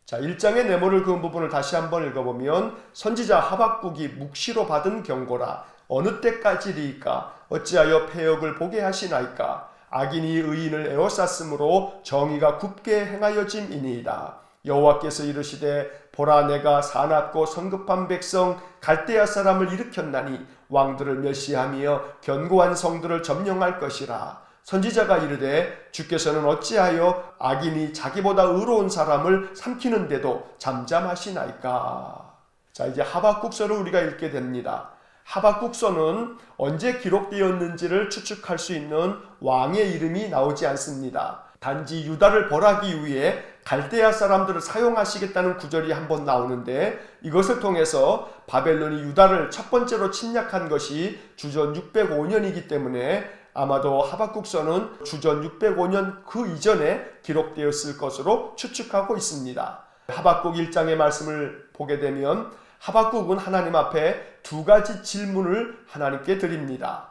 자, 1장의 네모를 그은 부분을 다시 한번 읽어보면 선지자 하박국이 묵시로 받은 경고라. 어느 때까지리이까. 어찌하여 패역을 보게 하시나이까. 악인이 의인을 에워쌌으므로 정의가 굽게 행하여짐이니이다. 여호와께서 이르시되 보라 내가 사납고 성급한 백성 갈대아 사람을 일으켰나니 왕들을 멸시하며 견고한 성들을 점령할 것이라. 선지자가 이르되 주께서는 어찌하여 악인이 자기보다 의로운 사람을 삼키는데도 잠잠하시나이까. 자, 이제 하박국서를 우리가 읽게 됩니다. 하박국서는 언제 기록되었는지를 추측할 수 있는 왕의 이름이 나오지 않습니다. 단지 유다를 벌하기 위해 갈대아 사람들을 사용하시겠다는 구절이 한번 나오는데, 이것을 통해서 바벨론이 유다를 첫 번째로 침략한 것이 주전 605년이기 때문에 아마도 하박국서는 주전 605년 그 이전에 기록되었을 것으로 추측하고 있습니다. 하박국 1장의 말씀을 보게 되면 하박국은 하나님 앞에 두 가지 질문을 하나님께 드립니다.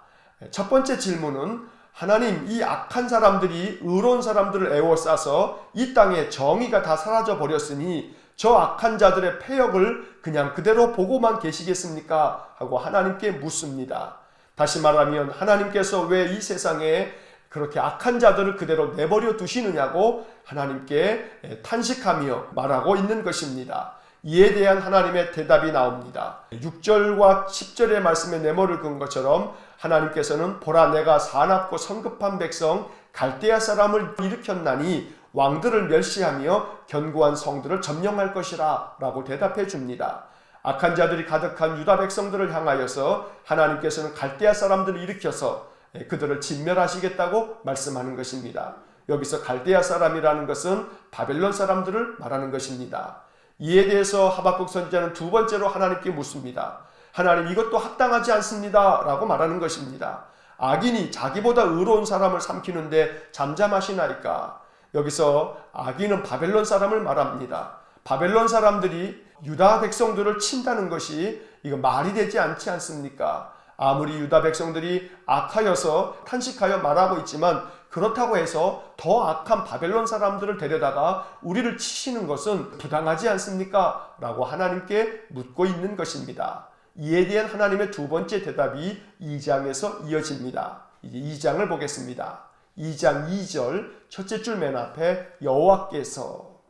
첫 번째 질문은, 하나님, 이 악한 사람들이 의로운 사람들을 에워싸서 이 땅에 정의가 다 사라져 버렸으니 저 악한 자들의 패역을 그냥 그대로 보고만 계시겠습니까? 하고 하나님께 묻습니다. 다시 말하면 하나님께서 왜 이 세상에 그렇게 악한 자들을 그대로 내버려 두시느냐고 하나님께 탄식하며 말하고 있는 것입니다. 이에 대한 하나님의 대답이 나옵니다. 6절과 10절의 말씀에 내모를 건 것처럼 하나님께서는 보라, 내가 사납고 성급한 백성 갈대아 사람을 일으켰나니 왕들을 멸시하며 견고한 성들을 점령할 것이라 라고 대답해 줍니다. 악한 자들이 가득한 유다 백성들을 향하여서 하나님께서는 갈대아 사람들을 일으켜서 그들을 진멸하시겠다고 말씀하는 것입니다. 여기서 갈대아 사람이라는 것은 바벨론 사람들을 말하는 것입니다. 이에 대해서 하박국 선지자는 두 번째로 하나님께 묻습니다. 하나님, 이것도 합당하지 않습니다 라고 말하는 것입니다. 악인이 자기보다 의로운 사람을 삼키는데 잠잠하시나이까? 여기서 악인은 바벨론 사람을 말합니다. 바벨론 사람들이 유다 백성들을 친다는 것이 이거 말이 되지 않지 않습니까? 아무리 유다 백성들이 악하여서 탄식하여 말하고 있지만 그렇다고 해서 더 악한 바벨론 사람들을 데려다가 우리를 치시는 것은 부당하지 않습니까? 라고 하나님께 묻고 있는 것입니다. 이에 대한 하나님의 두 번째 대답이 2장에서 이어집니다. 이제 2장을 보겠습니다. 2장 2절 첫째 줄 맨 앞에 여호와께서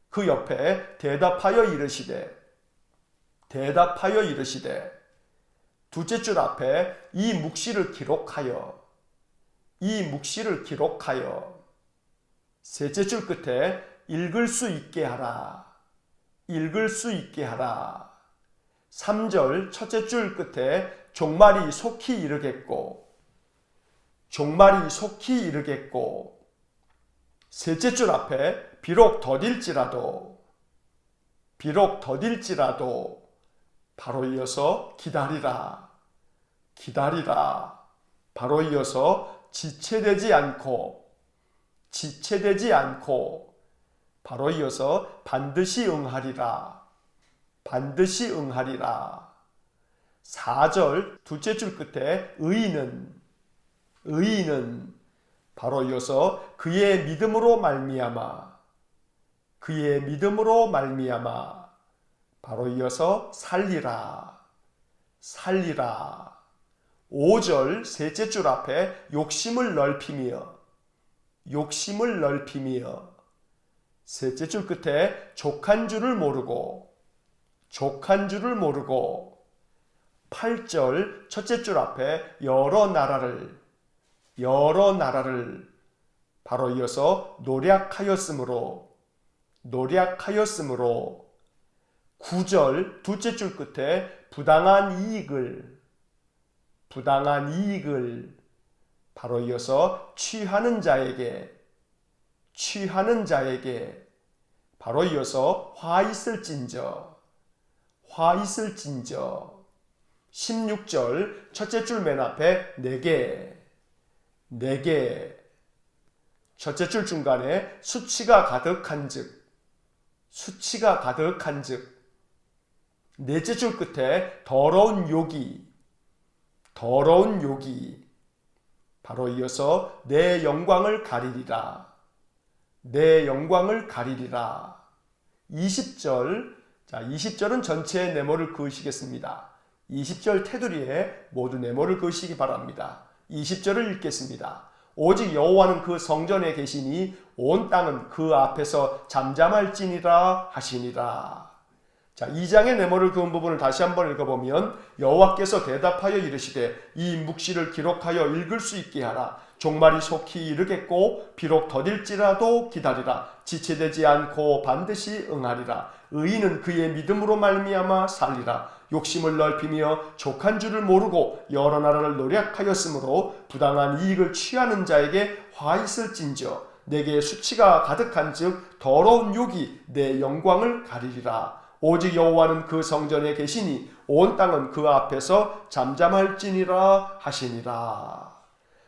그 옆에 대답하여 이르시되 둘째 줄 앞에 이 묵시를 기록하여 셋째 줄 끝에 읽을 수 있게 하라 3절 첫째 줄 끝에 종말이 속히 이르겠고 셋째 줄 앞에 비록 더딜지라도 바로 이어서 기다리라. 바로 이어서 지체되지 않고 바로 이어서 반드시 응하리라. 4절 둘째 줄 끝에 의인은 바로 이어서 그의 믿음으로 말미암아 바로 이어서 살리라. 5절 셋째 줄 앞에 욕심을 넓히며 셋째 줄 끝에 족한 줄을 모르고 8절 첫째 줄 앞에 여러 나라를 바로 이어서 노략하였으므로 9절 둘째 줄 끝에 부당한 이익을 바로 이어서 취하는 자에게 바로 이어서 화 있을진저 16절 첫째 줄 맨 앞에 내게 첫째 줄 중간에 수치가 가득한즉 넷째 줄 끝에 더러운 욕이 바로 이어서 내 영광을 가리리라 20절 자 20절은 전체의 네모를 그으시겠습니다. 20절 테두리에 모두 네모를 그으시기 바랍니다. 20절을 읽겠습니다. 오직 여호와는 그 성전에 계시니 온 땅은 그 앞에서 잠잠할지니라 하시니라. 자, 2장의 네모를 그은 부분을 다시 한번 읽어보면 여호와께서 대답하여 이르시되 이 묵시를 기록하여 읽을 수 있게 하라. 종말이 속히 이르겠고 비록 더딜지라도 기다리라. 지체되지 않고 반드시 응하리라. 의인은 그의 믿음으로 말미암아 살리라. 욕심을 넓히며 족한 줄을 모르고 여러 나라를 노력하였으므로 부당한 이익을 취하는 자에게 화 있을진저 내게 수치가 가득한즉 더러운 욕이 내 영광을 가리리라. 오직 여호와는 그 성전에 계시니 온 땅은 그 앞에서 잠잠할지니라 하시니라.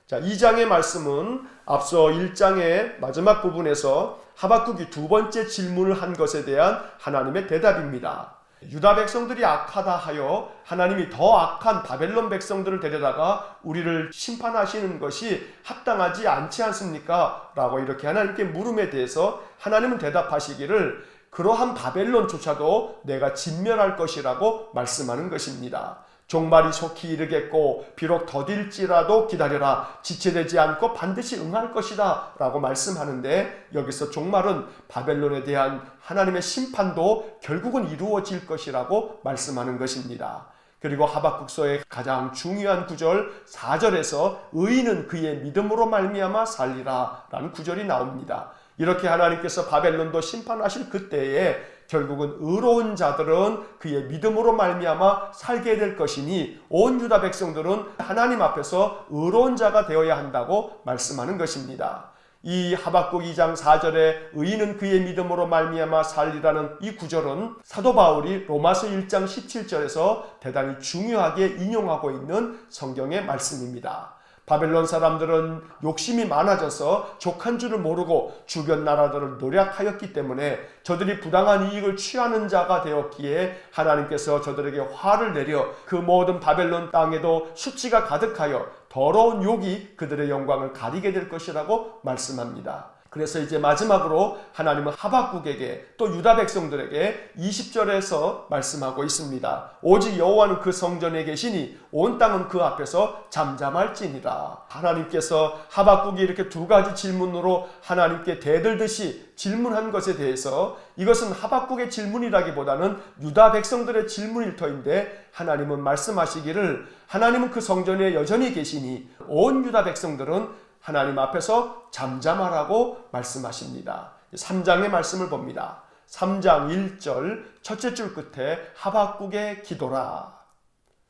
자, 2장의 말씀은 앞서 1장의 마지막 부분에서 하박국이 두 번째 질문을 한 것에 대한 하나님의 대답입니다. 유다 백성들이 악하다 하여 하나님이 더 악한 바벨론 백성들을 데려다가 우리를 심판하시는 것이 합당하지 않지 않습니까? 라고 이렇게 하나님께 물음에 대해서 하나님은 대답하시기를 그러한 바벨론조차도 내가 진멸할 것이라고 말씀하는 것입니다. 종말이 속히 이르겠고 비록 더딜지라도 기다려라. 지체되지 않고 반드시 응할 것이다 라고 말씀하는데 여기서 종말은 바벨론에 대한 하나님의 심판도 결국은 이루어질 것이라고 말씀하는 것입니다. 그리고 하박국서의 가장 중요한 구절 4절에서 의인은 그의 믿음으로 말미암아 살리라 라는 구절이 나옵니다. 이렇게 하나님께서 바벨론도 심판하실 그때에 결국은 의로운 자들은 그의 믿음으로 말미암아 살게 될 것이니 온 유다 백성들은 하나님 앞에서 의로운 자가 되어야 한다고 말씀하는 것입니다. 이 하박국 2장 4절에 의인은 그의 믿음으로 말미암아 살리라는 이 구절은 사도 바울이 로마서 1장 17절에서 대단히 중요하게 인용하고 있는 성경의 말씀입니다. 바벨론 사람들은 욕심이 많아져서 족한 줄을 모르고 주변 나라들을 노략하였기 때문에 저들이 부당한 이익을 취하는 자가 되었기에 하나님께서 저들에게 화를 내려 그 모든 바벨론 땅에도 수치가 가득하여 더러운 욕이 그들의 영광을 가리게 될 것이라고 말씀합니다. 그래서 이제 마지막으로 하나님은 하박국에게 또 유다 백성들에게 20절에서 말씀하고 있습니다. 오직 여호와는 그 성전에 계시니 온 땅은 그 앞에서 잠잠할지니라. 하나님께서 하박국이 이렇게 두 가지 질문으로 하나님께 대들듯이 질문한 것에 대해서 이것은 하박국의 질문이라기보다는 유다 백성들의 질문일 터인데 하나님은 말씀하시기를 하나님은 그 성전에 여전히 계시니 온 유다 백성들은 하나님 앞에서 잠잠하라고 말씀하십니다. 3장의 말씀을 봅니다. 3장 1절 첫째 줄 끝에 하박국의 기도라.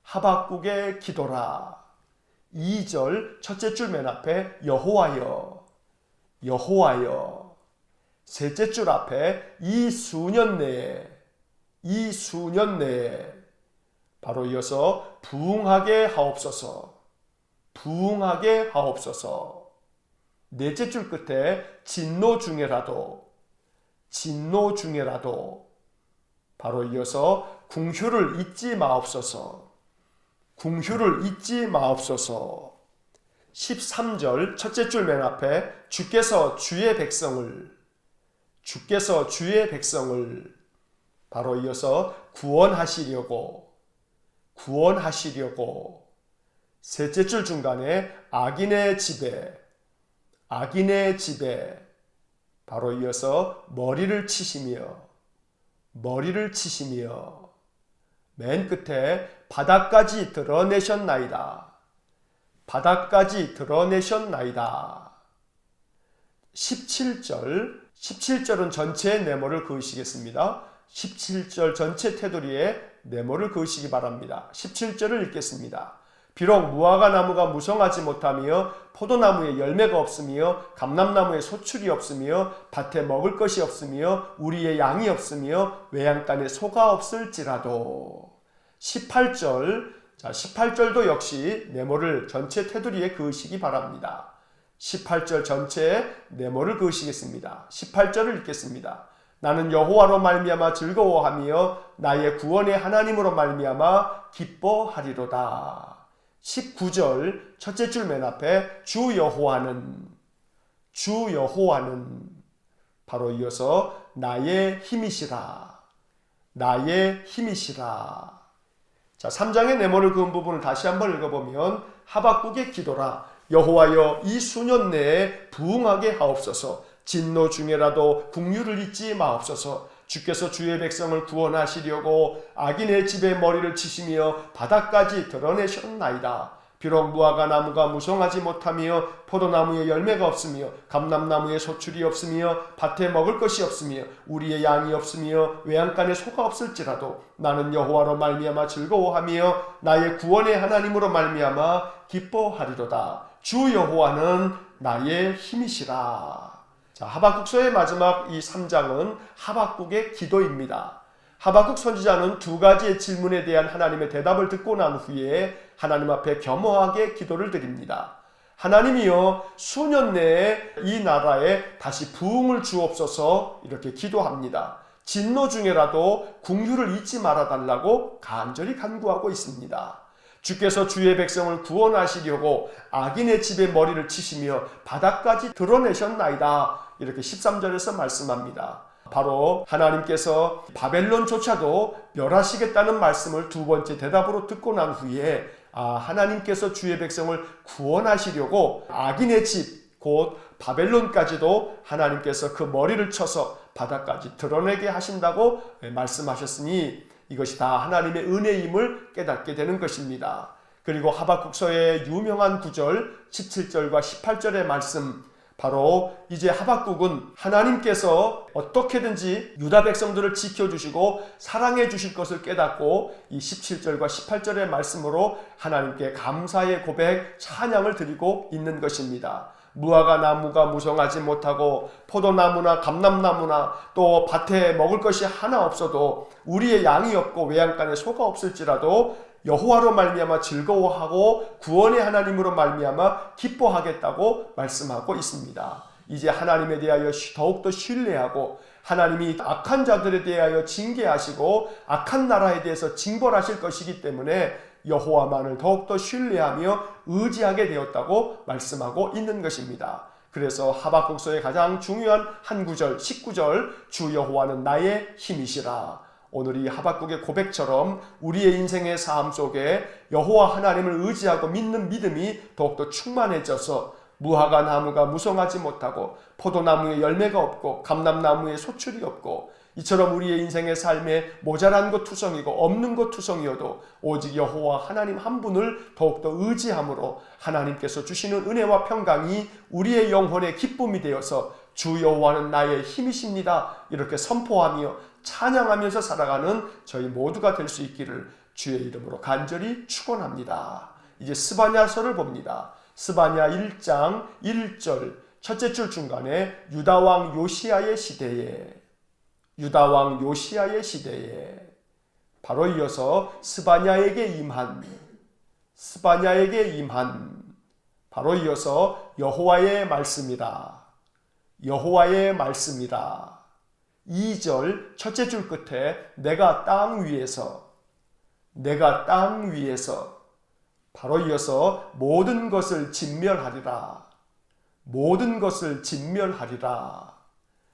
하박국의 기도라. 2절 첫째 줄 맨 앞에 여호와여. 여호와여. 셋째 줄 앞에 이 수년 내에. 이 수년 내에. 바로 이어서 부응하게 하옵소서. 부응하게 하옵소서. 넷째 줄 끝에 진노 중에라도 진노 중에라도 바로 이어서 궁휼을 잊지 마옵소서. 궁휼을 잊지 마옵소서. 13절 첫째 줄 맨 앞에 주께서 주의 백성을 주께서 주의 백성을 바로 이어서 구원하시려고 구원하시려고. 셋째 줄 중간에 악인의 집에 악인의 집에 바로 이어서 머리를 치시며 머리를 치시며 맨 끝에 바닥까지 드러내셨나이다. 바닥까지 드러내셨나이다. 17절은 전체 네모를 그으시겠습니다. 17절 전체 테두리에 네모를 그으시기 바랍니다. 17절을 읽겠습니다. 비록 무화과 나무가 무성하지 못하며 포도나무에 열매가 없으며 감람나무에 소출이 없으며 밭에 먹을 것이 없으며 우리의 양이 없으며 외양간에 소가 없을지라도. 18절, 18절도 역시 네모를 전체 테두리에 그으시기 바랍니다. 18절 전체에 네모를 그으시겠습니다. 18절을 읽겠습니다. 나는 여호와로 말미암아 즐거워하며 나의 구원의 하나님으로 말미암아 기뻐하리로다. 19절 첫째 줄 맨 앞에 주 여호와는 바로 이어서 나의 힘이시라. 나의 힘이시라. 자, 3장의 네모를 그은 부분을 다시 한번 읽어보면 하박국의 기도라. 여호와여 이 수년 내에 부응하게 하옵소서. 진노 중에라도 궁휼을 잊지 마옵소서. 주께서 주의 백성을 구원하시려고 악인의 집에 머리를 치시며 바닥까지 드러내셨나이다. 비록 무화과 나무가 무성하지 못하며 포도나무에 열매가 없으며 감람나무에 소출이 없으며 밭에 먹을 것이 없으며 우리의 양이 없으며 외양간에 소가 없을지라도 나는 여호와로 말미암아 즐거워하며 나의 구원의 하나님으로 말미암아 기뻐하리로다. 주 여호와는 나의 힘이시라. 자, 하박국서의 마지막 이 3장은 하박국의 기도입니다. 하박국 선지자는 두 가지의 질문에 대한 하나님의 대답을 듣고 난 후에 하나님 앞에 겸허하게 기도를 드립니다. 하나님이여, 수년 내에 이 나라에 다시 부흥을 주옵소서 이렇게 기도합니다. 진노 중에라도 긍휼을 잊지 말아달라고 간절히 간구하고 있습니다. 주께서 주의 백성을 구원하시려고 악인의 집에 머리를 치시며 바닥까지 드러내셨나이다. 이렇게 13절에서 말씀합니다. 바로 하나님께서 바벨론조차도 멸하시겠다는 말씀을 두 번째 대답으로 듣고 난 후에 하나님께서 주의 백성을 구원하시려고 악인의 집, 곧 바벨론까지도 하나님께서 그 머리를 쳐서 바닥까지 드러내게 하신다고 말씀하셨으니 이것이 다 하나님의 은혜임을 깨닫게 되는 것입니다. 그리고 하박국서의 유명한 구절 17절과 18절의 말씀, 바로 이제 하박국은 하나님께서 어떻게든지 유다 백성들을 지켜주시고 사랑해 주실 것을 깨닫고 이 17절과 18절의 말씀으로 하나님께 감사의 고백, 찬양을 드리고 있는 것입니다. 무화과 나무가 무성하지 못하고 포도나무나 감람나무나 또 밭에 먹을 것이 하나 없어도 우리의 양이 없고 외양간에 소가 없을지라도 여호와로 말미암아 즐거워하고 구원의 하나님으로 말미암아 기뻐하겠다고 말씀하고 있습니다. 이제 하나님에 대하여 더욱더 신뢰하고 하나님이 악한 자들에 대하여 징계하시고 악한 나라에 대해서 징벌하실 것이기 때문에 여호와만을 더욱더 신뢰하며 의지하게 되었다고 말씀하고 있는 것입니다. 그래서 하박국서의 가장 중요한 한 구절 19절, 주 여호와는 나의 힘이시라. 오늘 이 하박국의 고백처럼 우리의 인생의 삶 속에 여호와 하나님을 의지하고 믿는 믿음이 더욱더 충만해져서 무화과 나무가 무성하지 못하고 포도나무에 열매가 없고 감람나무에 소출이 없고 이처럼 우리의 인생의 삶에 모자란 것 투성이고 없는 것 투성이어도 오직 여호와 하나님 한 분을 더욱더 의지함으로 하나님께서 주시는 은혜와 평강이 우리의 영혼의 기쁨이 되어서 주 여호와는 나의 힘이십니다. 이렇게 선포하며 찬양하면서 살아가는 저희 모두가 될 수 있기를 주의 이름으로 간절히 축원합니다. 이제 스바냐서를 봅니다. 스바냐 1장 1절 첫째 줄 중간에 유다왕 요시야의 시대에 바로 이어서 스바냐에게 임한 바로 이어서 여호와의 말씀이라 2절 첫째 줄 끝에 내가 땅 위에서 바로 이어서 모든 것을 진멸하리라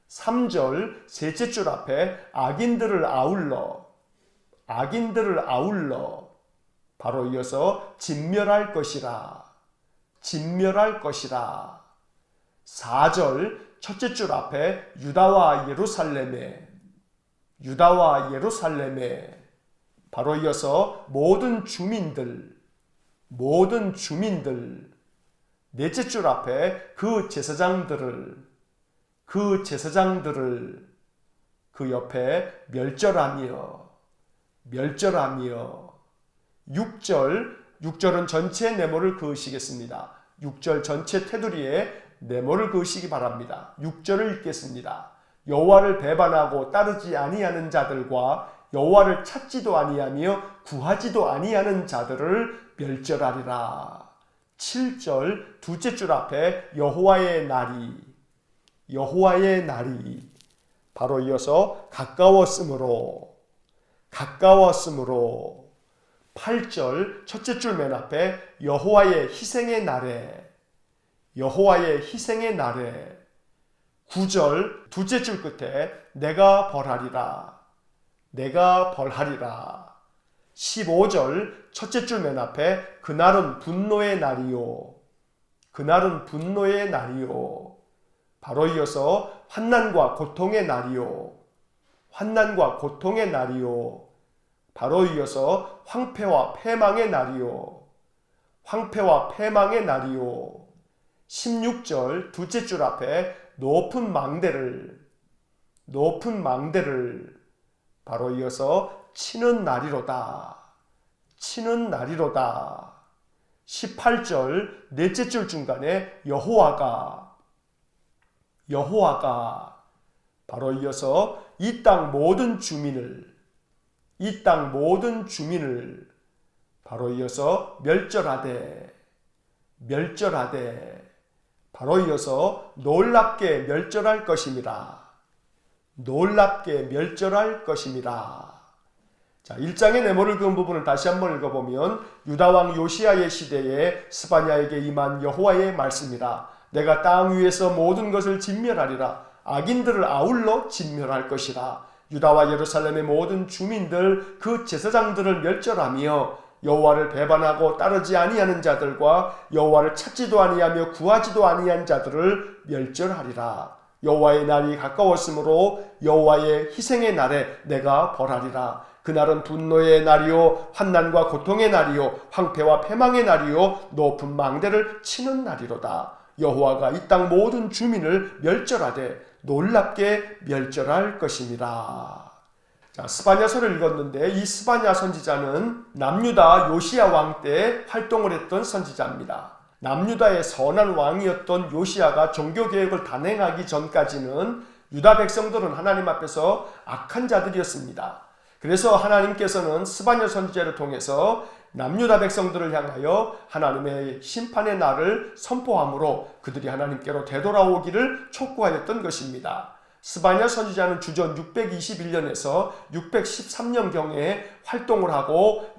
3절 셋째 줄 앞에 악인들을 아울러 바로 이어서 진멸할 것이라 4절 첫째 줄 앞에 유다와 예루살렘에 바로 이어서 모든 주민들 넷째 줄 앞에 그 제사장들을 그 옆에 멸절하며 6절은 전체 네모를 그으시겠습니다. 6절 전체 테두리에 네모를 그으시기 바랍니다. 6절을 읽겠습니다. 여호와를 배반하고 따르지 아니하는 자들과 여호와를 찾지도 아니하며 구하지도 아니하는 자들을 멸절하리라. 7절 둘째 줄 앞에 여호와의 날이 바로 이어서 가까웠으므로 8절 첫째 줄 맨 앞에 여호와의 희생의 날에 9절 둘째 줄 끝에 내가 벌하리라 15절 첫째 줄 맨 앞에 그날은 분노의 날이요 바로 이어서 환난과 고통의 날이요 바로 이어서 황폐와 패망의 날이요 황폐와 패망의 날이요. 16절 둘째 줄 앞에 높은 망대를 바로 이어서 치는 날이로다. 치는 날이로다. 18절 넷째 줄 중간에 여호와가 바로 이어서 이 땅 모든 주민을 바로 이어서 멸절하되 바로 이어서 놀랍게 멸절할 것임이라. 자, 1장의 네모를 그은 부분을 다시 한번 읽어보면 유다왕 요시야의 시대에 스바냐에게 임한 여호와의 말씀이라. 내가 땅 위에서 모든 것을 진멸하리라. 악인들을 아울러 진멸할 것이라. 유다와 예루살렘의 모든 주민들 그 제사장들을 멸절하며 여호와를 배반하고 따르지 아니하는 자들과 여호와를 찾지도 아니하며 구하지도 아니한 자들을 멸절하리라. 여호와의 날이 가까웠으므로 여호와의 희생의 날에 내가 벌하리라. 그날은 분노의 날이요 환난과 고통의 날이요 황폐와 패망의 날이요 높은 망대를 치는 날이로다. 여호와가 이 땅 모든 주민을 멸절하되 놀랍게 멸절할 것입니다. 자, 스바냐서를 읽었는데 이 스바냐 선지자는 남유다 요시야 왕 때 활동을 했던 선지자입니다. 남유다의 선한 왕이었던 요시야가 종교개혁을 단행하기 전까지는 유다 백성들은 하나님 앞에서 악한 자들이었습니다. 그래서 하나님께서는 스바냐 선지자를 통해서 남유다 백성들을 향하여 하나님의 심판의 날을 선포함으로 그들이 하나님께로 되돌아오기를 촉구하였던 것입니다. 스바냐 선지자는 주전 621년에서 613년경에 활동을 하고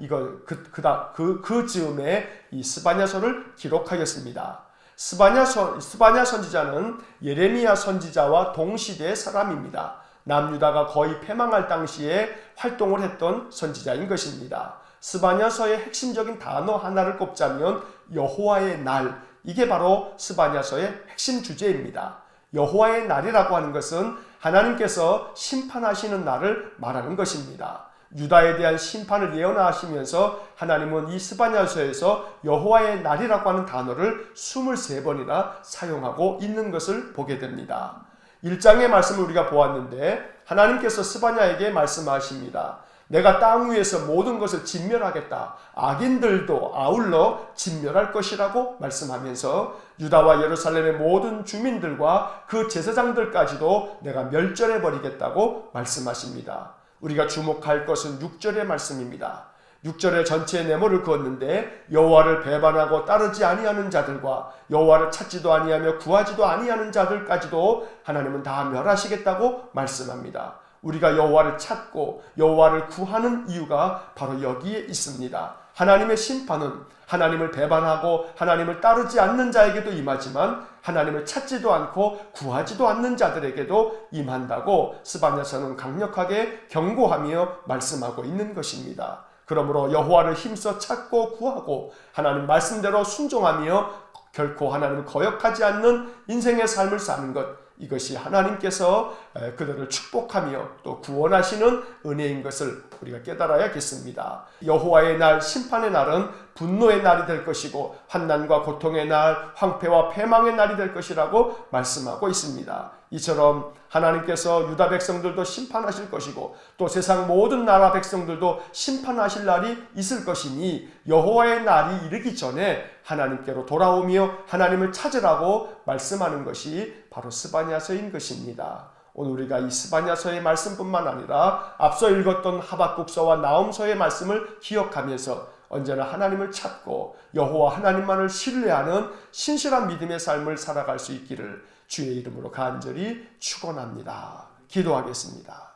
그 즈음에 이 스바냐서를 기록하였습니다. 스바냐 선지자는 예레미야 선지자와 동시대의 사람입니다. 남유다가 거의 패망할 당시에 활동을 했던 선지자인 것입니다. 스바냐서의 핵심적인 단어 하나를 꼽자면 여호와의 날, 이게 바로 스바냐서의 핵심 주제입니다. 여호와의 날이라고 하는 것은 하나님께서 심판하시는 날을 말하는 것입니다. 유다에 대한 심판을 예언하시면서 하나님은 이 스바냐서에서 여호와의 날이라고 하는 단어를 23번이나 사용하고 있는 것을 보게 됩니다. 1장의 말씀을 우리가 보았는데 하나님께서 스바냐에게 말씀하십니다. 내가 땅 위에서 모든 것을 진멸하겠다. 악인들도 아울러 진멸할 것이라고 말씀하면서 유다와 예루살렘의 모든 주민들과 그 제사장들까지도 내가 멸절해버리겠다고 말씀하십니다. 우리가 주목할 것은 6절의 말씀입니다. 6절에 전체의 네모를 그었는데 여호와를 배반하고 따르지 아니하는 자들과 여호와를 찾지도 아니하며 구하지도 아니하는 자들까지도 하나님은 다 멸하시겠다고 말씀합니다. 우리가 여호와를 찾고 여호와를 구하는 이유가 바로 여기에 있습니다. 하나님의 심판은 하나님을 배반하고 하나님을 따르지 않는 자에게도 임하지만 하나님을 찾지도 않고 구하지도 않는 자들에게도 임한다고 스바냐서는 강력하게 경고하며 말씀하고 있는 것입니다. 그러므로 여호와를 힘써 찾고 구하고 하나님 말씀대로 순종하며 결코 하나님을 거역하지 않는 인생의 삶을 사는 것, 이것이 하나님께서 그들을 축복하며 또 구원하시는 은혜인 것을 우리가 깨달아야겠습니다. 여호와의 날, 심판의 날은 분노의 날이 될 것이고 환난과 고통의 날, 황폐와 패망의 날이 될 것이라고 말씀하고 있습니다. 이처럼 하나님께서 유다 백성들도 심판하실 것이고 또 세상 모든 나라 백성들도 심판하실 날이 있을 것이니 여호와의 날이 이르기 전에 하나님께로 돌아오며 하나님을 찾으라고 말씀하는 것이 바로 스바냐서인 것입니다. 오늘 우리가 이 스바냐서의 말씀뿐만 아니라 앞서 읽었던 하박국서와 나훔서의 말씀을 기억하면서 언제나 하나님을 찾고 여호와 하나님만을 신뢰하는 신실한 믿음의 삶을 살아갈 수 있기를 주의 이름으로 간절히 축원합니다. 기도하겠습니다.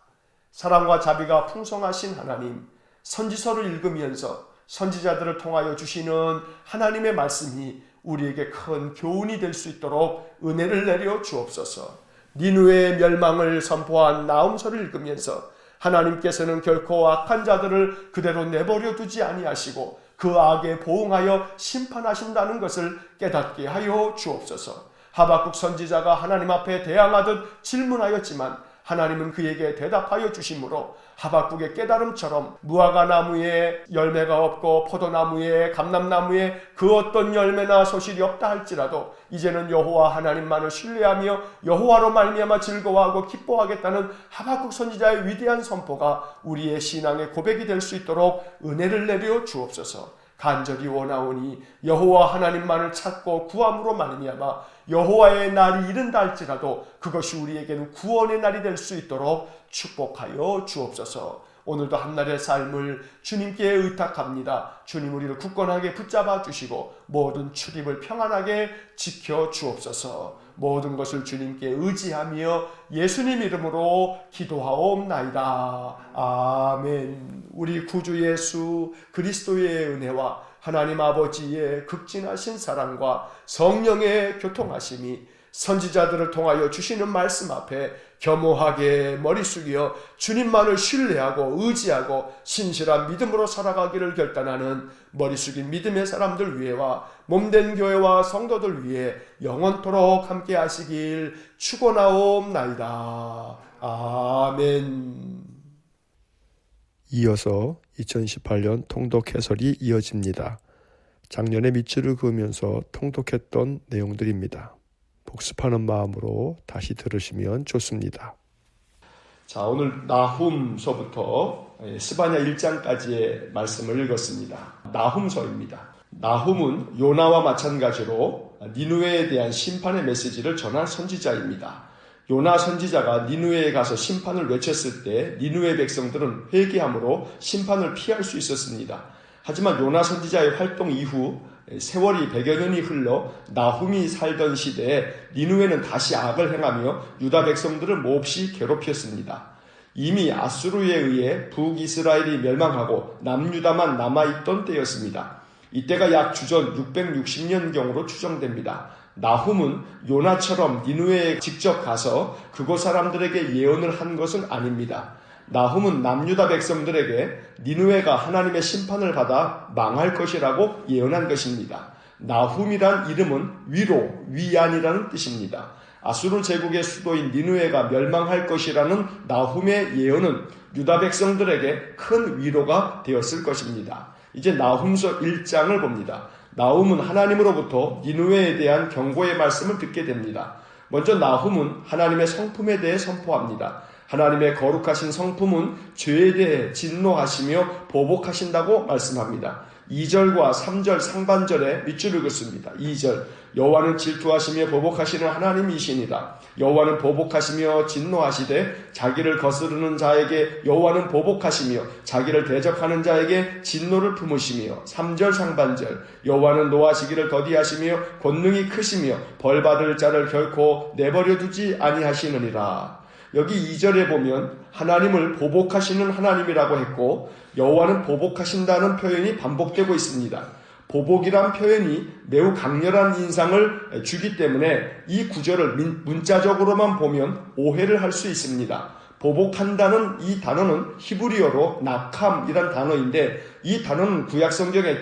사랑과 자비가 풍성하신 하나님, 선지서를 읽으면서 선지자들을 통하여 주시는 하나님의 말씀이 우리에게 큰 교훈이 될 수 있도록 은혜를 내려 주옵소서. 니느웨의 멸망을 선포한 나훔서를 읽으면서 하나님께서는 결코 악한 자들을 그대로 내버려 두지 아니하시고 그 악에 보응하여 심판하신다는 것을 깨닫게 하여 주옵소서. 하박국 선지자가 하나님 앞에 대항하듯 질문하였지만 하나님은 그에게 대답하여 주심으로 하박국의 깨달음처럼 무화과 나무에 열매가 없고 포도나무에 감람나무에 그 어떤 열매나 소실이 없다 할지라도 이제는 여호와 하나님만을 신뢰하며 여호와로 말미암아 즐거워하고 기뻐하겠다는 하박국 선지자의 위대한 선포가 우리의 신앙의 고백이 될 수 있도록 은혜를 내려 주옵소서. 간절히 원하오니 여호와 하나님만을 찾고 구함으로 말미암아 여호와의 날이 이른다 할지라도 그것이 우리에게는 구원의 날이 될 수 있도록 축복하여 주옵소서. 오늘도 한날의 삶을 주님께 의탁합니다. 주님 우리를 굳건하게 붙잡아 주시고 모든 출입을 평안하게 지켜 주옵소서. 모든 것을 주님께 의지하며 예수님 이름으로 기도하옵나이다. 아멘. 우리 구주 예수 그리스도의 은혜와 하나님 아버지의 극진하신 사랑과 성령의 교통하심이 선지자들을 통하여 주시는 말씀 앞에 겸허하게 머리 숙여 주님만을 신뢰하고 의지하고 신실한 믿음으로 살아가기를 결단하는 머리 숙인 믿음의 사람들 위에와 몸된 교회와 성도들 위해 영원토록 함께 하시길 축원하옵나이다. 아멘. 이어서 2018년 통독 해설이 이어집니다. 작년에 밑줄을 그으면서 통독했던 내용들입니다. 복습하는 마음으로 다시 들으시면 좋습니다. 자, 오늘 나훔서부터 스바냐 1장까지의 말씀을 읽었습니다. 나훔서입니다. 나훔은 요나와 마찬가지로 니누웨에 대한 심판의 메시지를 전한 선지자입니다. 요나 선지자가 니누웨에 가서 심판을 외쳤을 때 니누웨 백성들은 회개함으로 심판을 피할 수 있었습니다. 하지만 요나 선지자의 활동 이후 세월이 100여 년이 흘러 나훔이 살던 시대에 니누웨는 다시 악을 행하며 유다 백성들을 몹시 괴롭혔습니다. 이미 아수르에 의해 북이스라엘이 멸망하고 남유다만 남아있던 때였습니다. 이때가 약 주전 660년경으로 추정됩니다. 나훔은 요나처럼 니누웨에 직접 가서 그곳 사람들에게 예언을 한 것은 아닙니다. 나훔은 남유다 백성들에게 니누웨가 하나님의 심판을 받아 망할 것이라고 예언한 것입니다. 나훔이란 이름은 위로, 위안이라는 뜻입니다. 아수르 제국의 수도인 니누웨가 멸망할 것이라는 나훔의 예언은 유다 백성들에게 큰 위로가 되었을 것입니다. 이제 나훔서 1장을 봅니다. 나훔은 하나님으로부터 니누웨에 대한 경고의 말씀을 듣게 됩니다. 먼저 나훔은 하나님의 성품에 대해 선포합니다. 하나님의 거룩하신 성품은 죄에 대해 진노하시며 보복하신다고 말씀합니다. 2절과 3절 상반절에 밑줄을 긋습니다. 2절 여호와는 질투하시며 보복하시는 하나님이시니라. 여호와는 보복하시며 진노하시되 자기를 거스르는 자에게 여호와는 보복하시며 자기를 대적하는 자에게 진노를 품으시며 3절 상반절 여호와는 노하시기를 더디하시며 권능이 크시며 벌받을 자를 결코 내버려 두지 아니하시느니라. 여기 2절에 보면 하나님을 보복하시는 하나님이라고 했고 여호와는 보복하신다는 표현이 반복되고 있습니다. 보복이란 표현이 매우 강렬한 인상을 주기 때문에 이 구절을 문자적으로만 보면 오해를 할 수 있습니다. 보복한다는 이 단어는 히브리어로 나캄이란 단어인데 이 단어는 구약성경에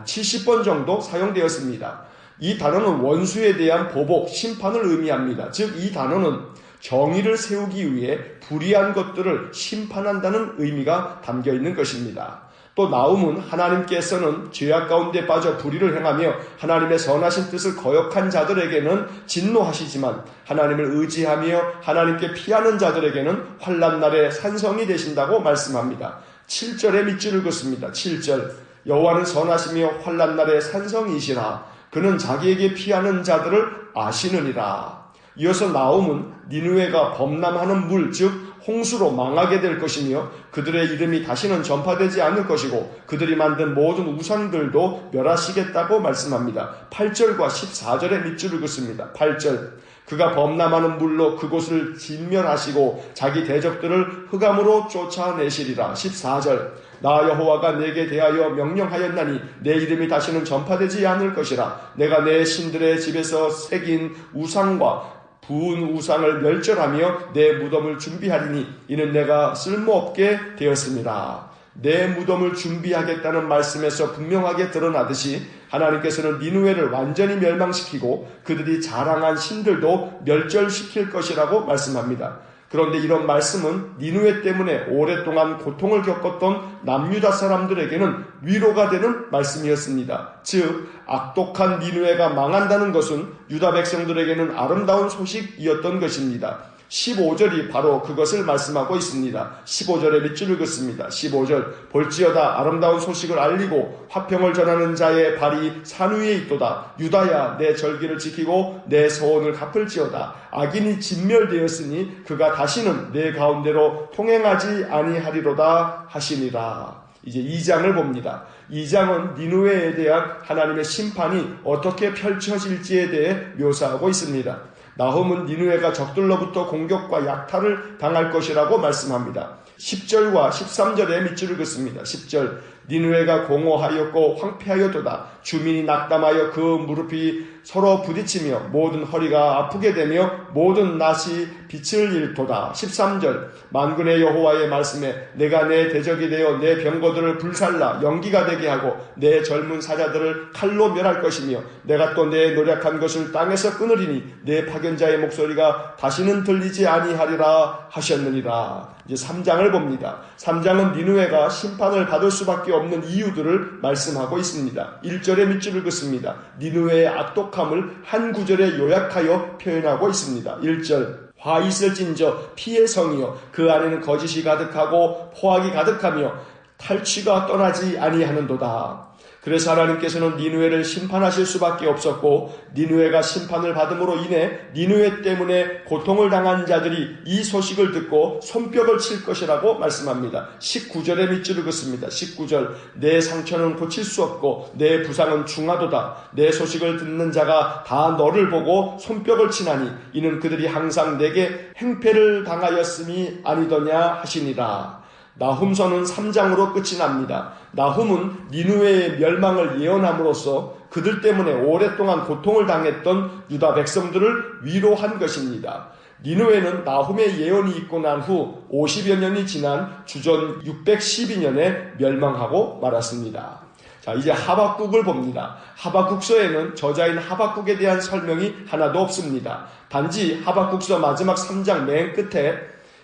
70번 정도 사용되었습니다. 이 단어는 원수에 대한 보복, 심판을 의미합니다. 즉 이 단어는 정의를 세우기 위해 불의한 것들을 심판한다는 의미가 담겨 있는 것입니다. 또 나훔은 하나님께서는 죄악 가운데 빠져 불의를 행하며 하나님의 선하신 뜻을 거역한 자들에게는 진노하시지만 하나님을 의지하며 하나님께 피하는 자들에게는 환난 날에 산성이 되신다고 말씀합니다. 7절에 밑줄을 긋습니다. 7절 여호와는 선하시며 환난 날에 산성이시라. 그는 자기에게 피하는 자들을 아시느니라. 이어서 나훔은 니누웨가 범람하는 물, 즉 홍수로 망하게 될 것이며 그들의 이름이 다시는 전파되지 않을 것이고 그들이 만든 모든 우상들도 멸하시겠다고 말씀합니다. 8절과 14절에 밑줄을 긋습니다. 8절 그가 범람하는 물로 그곳을 진멸하시고 자기 대적들을 흑암으로 쫓아내시리라. 14절 나 여호와가 내게 대하여 명령하였나니 내 이름이 다시는 전파되지 않을 것이라. 내가 내 신들의 집에서 새긴 우상과 부은 우상을 멸절하며 내 무덤을 준비하리니 이는 내가 쓸모없게 되었습니다. 내 무덤을 준비하겠다는 말씀에서 분명하게 드러나듯이 하나님께서는 니누웨를 완전히 멸망시키고 그들이 자랑한 신들도 멸절시킬 것이라고 말씀합니다. 그런데 이런 말씀은 니느웨 때문에 오랫동안 고통을 겪었던 남유다 사람들에게는 위로가 되는 말씀이었습니다. 즉 악독한 니느웨가 망한다는 것은 유다 백성들에게는 아름다운 소식이었던 것입니다. 15절이 바로 그것을 말씀하고 있습니다. 15절에 밑줄 읽었습니다. 15절 볼지어다 아름다운 소식을 알리고 화평을 전하는 자의 발이 산 위에 있도다. 유다야 내 절기를 지키고 내 서원을 갚을지어다. 악인이 진멸되었으니 그가 다시는 내 가운데로 통행하지 아니하리로다 하시니라. 이제 2장을 봅니다. 2장은 니느웨에 대한 하나님의 심판이 어떻게 펼쳐질지에 대해 묘사하고 있습니다. 나훔은 니느웨가 적들로부터 공격과 약탈을 당할 것이라고 말씀합니다. 10절과 13절에 밑줄 읽었습니다. 10절 니느웨가 공허하였고 황폐하였도다. 주민이 낙담하여 그 무릎이 서로 부딪히며 모든 허리가 아프게 되며 모든 낫이 빛을 잃도다. 13절 만군의 여호와의 말씀에 내가 내 대적이 되어 내 병거들을 불살라 연기가 되게 하고 내 젊은 사자들을 칼로 멸할 것이며 내가 또 내 노력한 것을 땅에서 끊으리니 내 파견자의 목소리가 다시는 들리지 아니하리라 하셨느니라. 이제 3장을 봅니다. 3장은 니느웨가 심판을 받을 수밖에 없는 이유들을 말씀하고 있습니다. 1절에 밑줄 읽었습니다. 니느웨의 악독함을 한 구절에 요약하여 표현하고 있습니다. 1절 화 있을진저 피의 성이여 그 안에는 거짓이 가득하고 포악이 가득하며 탈취가 떠나지 아니하는도다. 그래서 하나님께서는 니느웨를 심판하실 수밖에 없었고 니느웨가 심판을 받음으로 인해 니느웨 때문에 고통을 당한 자들이 이 소식을 듣고 손뼉을 칠 것이라고 말씀합니다. 19절에 밑줄 읽었습니다. 19절 내 상처는 고칠 수 없고 내 부상은 중하도다. 내 소식을 듣는 자가 다 너를 보고 손뼉을 치나니 이는 그들이 항상 내게 행패를 당하였음이 아니더냐 하시니라. 나훔서는 3장으로 끝이 납니다. 나훔은 니느웨의 멸망을 예언함으로써 그들 때문에 오랫동안 고통을 당했던 유다 백성들을 위로한 것입니다. 니느웨는 나훔의 예언이 있고 난 후 50여 년이 지난 주전 612년에 멸망하고 말았습니다. 자, 이제 하박국을 봅니다. 하박국서에는 저자인 하박국에 대한 설명이 하나도 없습니다. 단지 하박국서 마지막 3장 맨 끝에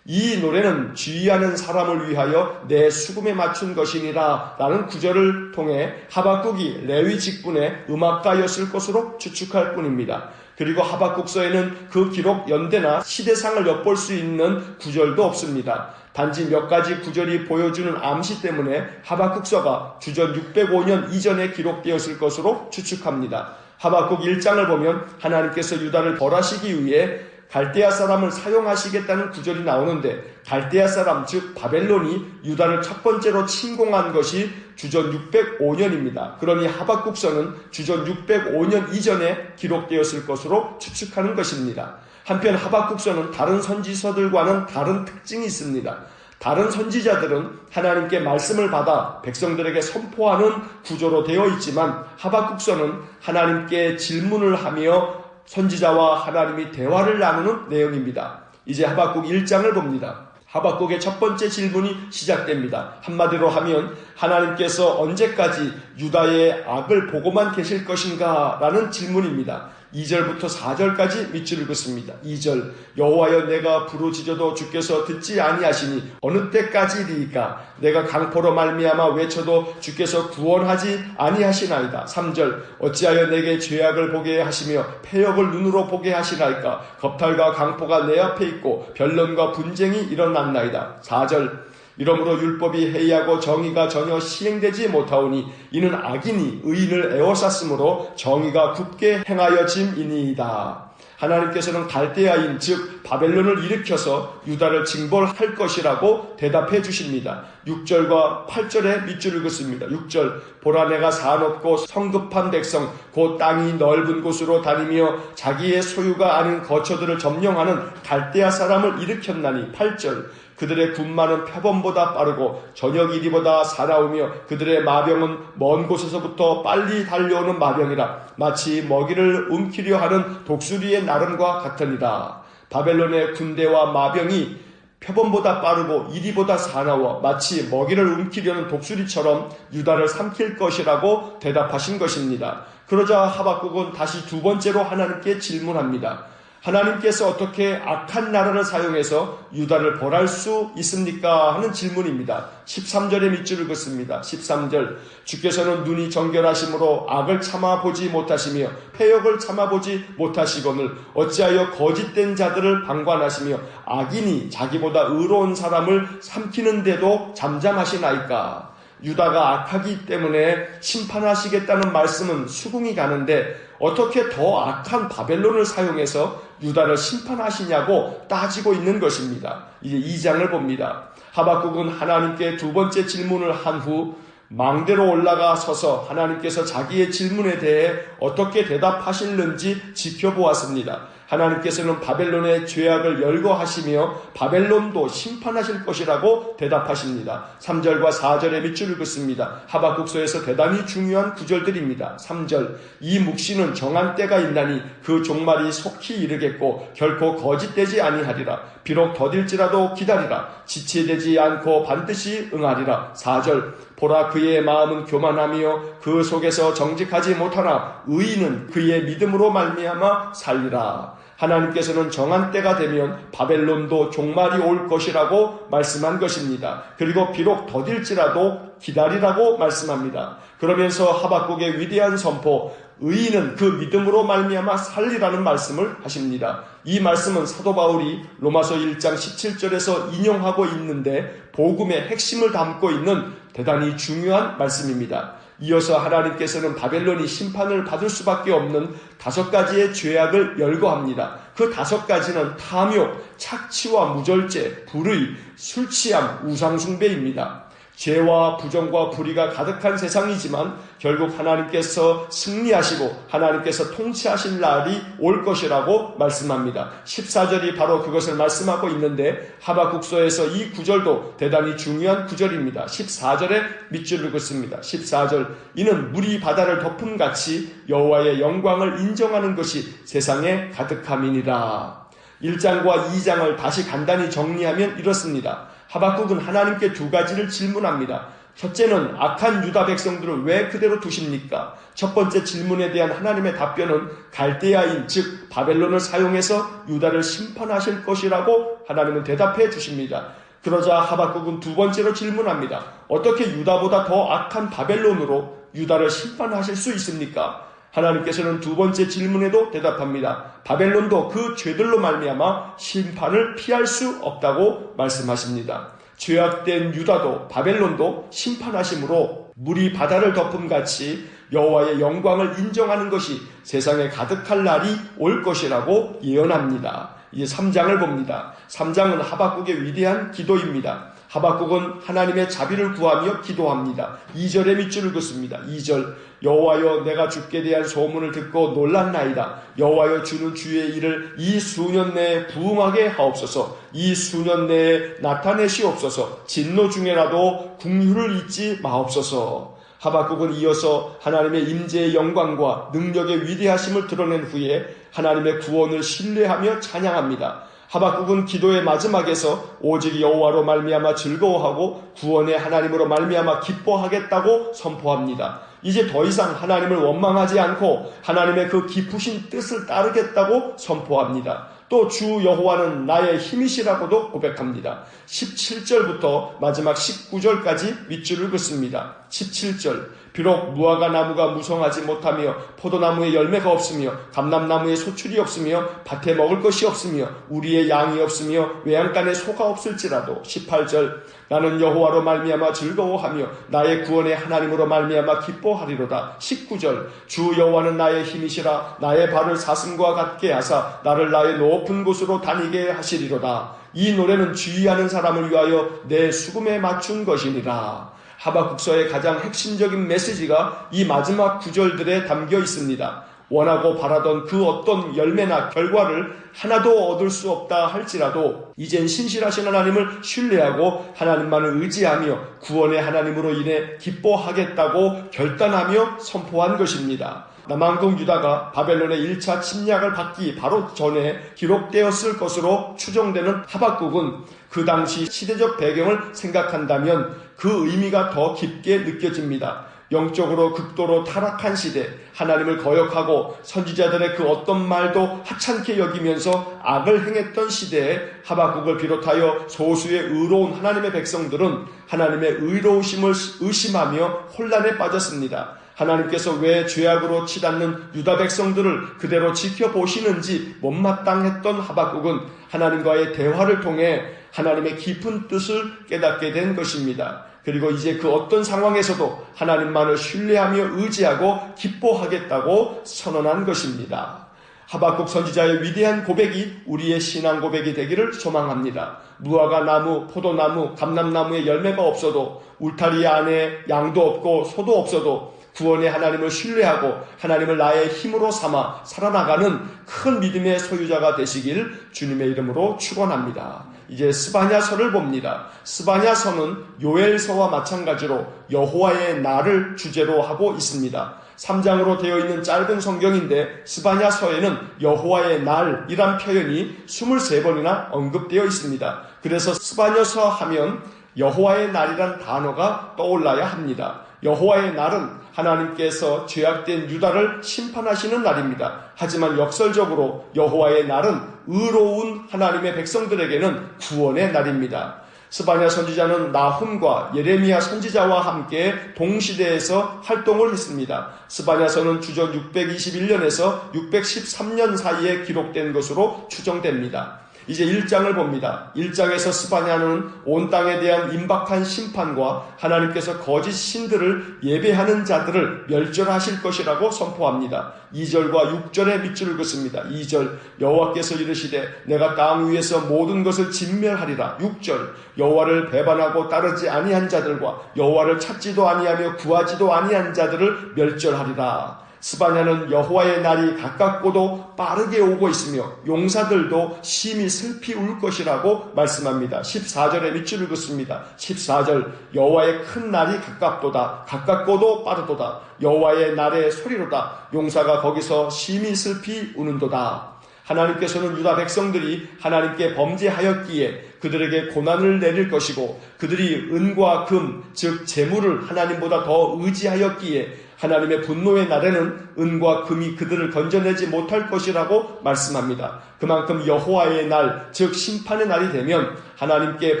이 노래는 주의하는 사람을 위하여 내 수금에 맞춘 것이니라 라는 구절을 통해 하박국이 레위 직분의 음악가였을 것으로 추측할 뿐입니다. 그리고 하박국서에는 그 기록 연대나 시대상을 엿볼 수 있는 구절도 없습니다. 단지 몇 가지 구절이 보여주는 암시 때문에 하박국서가 주전 605년 이전에 기록되었을 것으로 추측합니다. 하박국 1장을 보면 하나님께서 유다를 벌하시기 위해 갈대아 사람을 사용하시겠다는 구절이 나오는데 갈대아 사람 즉 바벨론이 유다를 첫 번째로 침공한 것이 주전 605년입니다. 그러니 하박국서는 주전 605년 이전에 기록되었을 것으로 추측하는 것입니다. 한편 하박국서는 다른 선지서들과는 다른 특징이 있습니다. 다른 선지자들은 하나님께 말씀을 받아 백성들에게 선포하는 구조로 되어 있지만 하박국서는 하나님께 질문을 하며 선지자와 하나님이 대화를 나누는 내용입니다. 이제 하박국 1장을 봅니다. 하박국의 첫 번째 질문이 시작됩니다. 한마디로 하면 하나님께서 언제까지 유다의 악을 보고만 계실 것인가 라는 질문입니다. 2절부터 4절까지 밑줄 읽었습니다. 2절 여호와여 내가 부르짖어도 주께서 듣지 아니하시니 어느 때까지리이까 내가 강포로 말미암아 외쳐도 주께서 구원하지 아니하시나이다. 3절 어찌하여 내게 죄악을 보게 하시며 패역을 눈으로 보게 하시나이까 겁탈과 강포가 내 앞에 있고 변론과 분쟁이 일어났나이다. 4절 이러므로 율법이 해이하고 정의가 전혀 시행되지 못하오니 이는 악인이 의인을 에워쌌으므로 정의가 굳게 행하여짐이니이다. 하나님께서는 갈대아인 즉 바벨론을 일으켜서 유다를 징벌할 것이라고 대답해 주십니다. 6절과 8절에 밑줄 읽었습니다. 6절 보라 내가 사납고 성급한 백성 곧 땅이 넓은 곳으로 다니며 자기의 소유가 아닌 거처들을 점령하는 갈대아 사람을 일으켰나니 8절 그들의 군마는 표범보다 빠르고 저녁 이리보다 사나우며 그들의 마병은 먼 곳에서부터 빨리 달려오는 마병이라 마치 먹이를 움키려 하는 독수리의 나름과 같으니라. 바벨론의 군대와 마병이 표범보다 빠르고 이리보다 사나워 마치 먹이를 움키려는 독수리처럼 유다를 삼킬 것이라고 대답하신 것입니다. 그러자 하박국은 다시 두 번째로 하나님께 질문합니다. 하나님께서 어떻게 악한 나라를 사용해서 유다를 벌할 수 있습니까? 하는 질문입니다. 13절의 밑줄을 긋습니다. 13절 주께서는 눈이 정결하심으로 악을 참아보지 못하시며 패역을 참아보지 못하시거늘 어찌하여 거짓된 자들을 방관하시며 악인이 자기보다 의로운 사람을 삼키는데도 잠잠하시나이까? 유다가 악하기 때문에 심판하시겠다는 말씀은 수긍이 가는데 어떻게 더 악한 바벨론을 사용해서 유다를 심판하시냐고 따지고 있는 것입니다. 이제 2장을 봅니다. 하박국은 하나님께 두 번째 질문을 한 후 망대로 올라가 서서 하나님께서 자기의 질문에 대해 어떻게 대답하실는지 지켜보았습니다. 하나님께서는 바벨론의 죄악을 열거하시며 바벨론도 심판하실 것이라고 대답하십니다. 3절과 4절의 밑줄을 긋습니다. 하박국서에서 대단히 중요한 구절들입니다. 3절 이 묵시는 정한 때가 있나니 그 종말이 속히 이르겠고 결코 거짓되지 아니하리라. 비록 더딜지라도 기다리라. 지체되지 않고 반드시 응하리라. 4절 보라 그의 마음은 교만하며 그 속에서 정직하지 못하나 의인은 그의 믿음으로 말미암아 살리라. 하나님께서는 정한 때가 되면 바벨론도 종말이 올 것이라고 말씀한 것입니다. 그리고 비록 더딜지라도 기다리라고 말씀합니다. 그러면서 하박국의 위대한 선포 의인은 그 믿음으로 말미암아 살리라는 말씀을 하십니다. 이 말씀은 사도 바울이 로마서 1장 17절에서 인용하고 있는데 복음의 핵심을 담고 있는 대단히 중요한 말씀입니다. 이어서 하나님께서는 바벨론이 심판을 받을 수밖에 없는 5가지의 죄악을 열거합니다. 그 5가지는 탐욕, 착취와 무절제, 불의, 술취함, 우상숭배입니다. 죄와 부정과 불의가 가득한 세상이지만 결국 하나님께서 승리하시고 하나님께서 통치하실 날이 올 것이라고 말씀합니다. 14절이 바로 그것을 말씀하고 있는데 하박국서에서 이 구절도 대단히 중요한 구절입니다. 14절에 밑줄을 긋습니다. 14절 이는 물이 바다를 덮음 같이 여호와의 영광을 인정하는 것이 세상에 가득함이니라. 1장과 2장을 다시 간단히 정리하면 이렇습니다. 하박국은 하나님께 2가지를 질문합니다. 첫째는 악한 유다 백성들을 왜 그대로 두십니까? 첫 번째 질문에 대한 하나님의 답변은 갈대아인 즉 바벨론을 사용해서 유다를 심판하실 것이라고 하나님은 대답해 주십니다. 그러자 하박국은 2번째로 질문합니다. 어떻게 유다보다 더 악한 바벨론으로 유다를 심판하실 수 있습니까? 하나님께서는 2번째 질문에도 대답합니다. 바벨론도 그 죄들로 말미암아 심판을 피할 수 없다고 말씀하십니다. 죄악된 유다도 바벨론도 심판하심으로 물이 바다를 덮음같이 여호와의 영광을 인정하는 것이 세상에 가득할 날이 올 것이라고 예언합니다. 이제 3장을 봅니다. 3장은 하박국의 위대한 기도입니다. 하박국은 하나님의 자비를 구하며 기도합니다. 2절의 밑줄을 긋습니다. 2절 여호와여 내가 주께 대한 소문을 듣고 놀랐나이다. 여호와여 주는 주의 일을 이 수년 내에 부응하게 하옵소서. 이 수년 내에 나타내시옵소서. 진노 중에라도 긍휼을 잊지 마옵소서. 하박국은 이어서 하나님의 임재의 영광과 능력의 위대하심을 드러낸 후에 하나님의 구원을 신뢰하며 찬양합니다. 하박국은 기도의 마지막에서 오직 여호와로 말미암아 즐거워하고 구원의 하나님으로 말미암아 기뻐하겠다고 선포합니다. 이제 더 이상 하나님을 원망하지 않고 하나님의 그 깊으신 뜻을 따르겠다고 선포합니다. 또 주 여호와는 나의 힘이시라고도 고백합니다. 17절부터 마지막 19절까지 밑줄을 긋습니다. 17절 비록 무화과 나무가 무성하지 못하며 포도나무에 열매가 없으며 감람나무에 소출이 없으며 밭에 먹을 것이 없으며 우리의 양이 없으며 외양간에 소가 없을지라도 18절 나는 여호와로 말미암아 즐거워하며 나의 구원의 하나님으로 말미암아 기뻐하리로다. 19절 주 여호와는 나의 힘이시라 나의 발을 사슴과 같게 하사 나를 나의 높은 곳으로 다니게 하시리로다. 이 노래는 주의하는 사람을 위하여 내 수금에 맞춘 것이니라. 하박국서의 가장 핵심적인 메시지가 이 마지막 구절들에 담겨 있습니다. 원하고 바라던 그 어떤 열매나 결과를 하나도 얻을 수 없다 할지라도 이젠 신실하신 하나님을 신뢰하고 하나님만을 의지하며 구원의 하나님으로 인해 기뻐하겠다고 결단하며 선포한 것입니다. 남왕국 유다가 바벨론의 1차 침략을 받기 바로 전에 기록되었을 것으로 추정되는 하박국은 그 당시 시대적 배경을 생각한다면 그 의미가 더 깊게 느껴집니다. 영적으로 극도로 타락한 시대, 하나님을 거역하고 선지자들의 그 어떤 말도 하찮게 여기면서 악을 행했던 시대에 하박국을 비롯하여 소수의 의로운 하나님의 백성들은 하나님의 의로우심을 의심하며 혼란에 빠졌습니다. 하나님께서 왜 죄악으로 치닫는 유다 백성들을 그대로 지켜보시는지 못마땅했던 하박국은 하나님과의 대화를 통해 하나님의 깊은 뜻을 깨닫게 된 것입니다. 그리고 이제 그 어떤 상황에서도 하나님만을 신뢰하며 의지하고 기뻐하겠다고 선언한 것입니다. 하박국 선지자의 위대한 고백이 우리의 신앙 고백이 되기를 소망합니다. 무화과 나무, 포도나무, 감람나무에 열매가 없어도 울타리 안에 양도 없고 소도 없어도 구원의 하나님을 신뢰하고 하나님을 나의 힘으로 삼아 살아나가는 큰 믿음의 소유자가 되시길 주님의 이름으로 축원합니다. 이제 스바냐서를 봅니다. 스바냐서는 요엘서와 마찬가지로 여호와의 날을 주제로 하고 있습니다. 3장으로 되어 있는 짧은 성경인데 스바냐서에는 여호와의 날이란 표현이 23번이나 언급되어 있습니다. 그래서 스바냐서 하면 여호와의 날이란 단어가 떠올라야 합니다. 여호와의 날은 하나님께서 죄악된 유다를 심판하시는 날입니다. 하지만 역설적으로 여호와의 날은 의로운 하나님의 백성들에게는 구원의 날입니다. 스바냐 선지자는 나훔과 예레미야 선지자와 함께 동시대에서 활동을 했습니다. 스바냐서는 주전 621년에서 613년 사이에 기록된 것으로 추정됩니다. 이제 1장을 봅니다. 1장에서 스바냐는 온 땅에 대한 임박한 심판과 하나님께서 거짓 신들을 예배하는 자들을 멸절하실 것이라고 선포합니다. 2절과 6절의 밑줄을 긋습니다. 2절 여호와께서 이르시되 내가 땅 위에서 모든 것을 진멸하리라. 6절 여호와를 배반하고 따르지 아니한 자들과 여호와를 찾지도 아니하며 구하지도 아니한 자들을 멸절하리라. 스바냐는 여호와의 날이 가깝고도 빠르게 오고 있으며 용사들도 심히 슬피 울 것이라고 말씀합니다. 14절에 밑줄을 긋습니다. 14절 여호와의 큰 날이 가깝도다. 가깝고도 빠르도다. 여호와의 날의 소리로다. 용사가 거기서 심히 슬피 우는도다. 하나님께서는 유다 백성들이 하나님께 범죄하였기에 그들에게 고난을 내릴 것이고 그들이 은과 금, 즉 재물을 하나님보다 더 의지하였기에 하나님의 분노의 날에는 은과 금이 그들을 건져내지 못할 것이라고 말씀합니다. 그만큼 여호와의 날, 즉 심판의 날이 되면 하나님께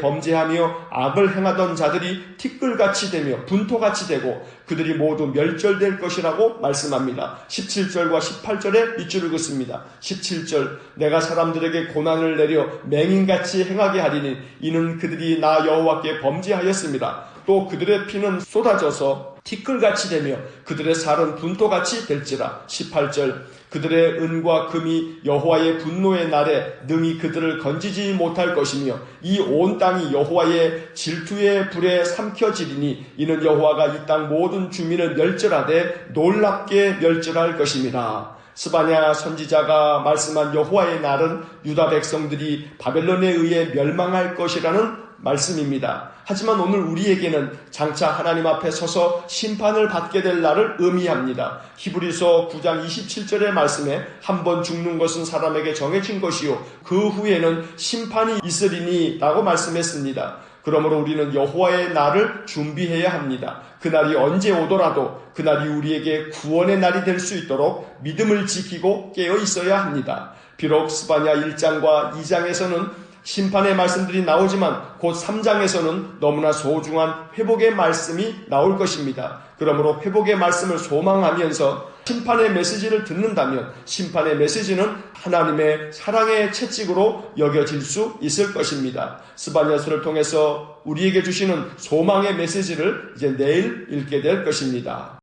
범죄하며 악을 행하던 자들이 티끌같이 되며 분토같이 되고 그들이 모두 멸절될 것이라고 말씀합니다. 17절과 18절에 밑줄을 긋습니다. 17절 내가 사람들에게 고난을 내려 맹인같이 행하게 하리니 이는 그들이 나 여호와께 범죄하였습니다. 또 그들의 피는 쏟아져서 티끌같이 되며 그들의 살은 분토같이 될지라. 18절 그들의 은과 금이 여호와의 분노의 날에 능히 그들을 건지지 못할 것이며 이 온 땅이 여호와의 질투의 불에 삼켜지리니 이는 여호와가 이 땅 모든 주민을 멸절하되 놀랍게 멸절할 것입니다. 스바냐 선지자가 말씀한 여호와의 날은 유다 백성들이 바벨론에 의해 멸망할 것이라는 말씀입니다. 하지만 오늘 우리에게는 장차 하나님 앞에 서서 심판을 받게 될 날을 의미합니다. 히브리서 9장 27절의 말씀에 한 번 죽는 것은 사람에게 정해진 것이요 그 후에는 심판이 있으리니 라고 말씀했습니다. 그러므로 우리는 여호와의 날을 준비해야 합니다. 그날이 언제 오더라도 그날이 우리에게 구원의 날이 될 수 있도록 믿음을 지키고 깨어 있어야 합니다. 비록 스바냐 1장과 2장에서는 심판의 말씀들이 나오지만 곧 3장에서는 너무나 소중한 회복의 말씀이 나올 것입니다. 그러므로 회복의 말씀을 소망하면서 심판의 메시지를 듣는다면 심판의 메시지는 하나님의 사랑의 채찍으로 여겨질 수 있을 것입니다. 스바냐서를 통해서 우리에게 주시는 소망의 메시지를 이제 내일 읽게 될 것입니다.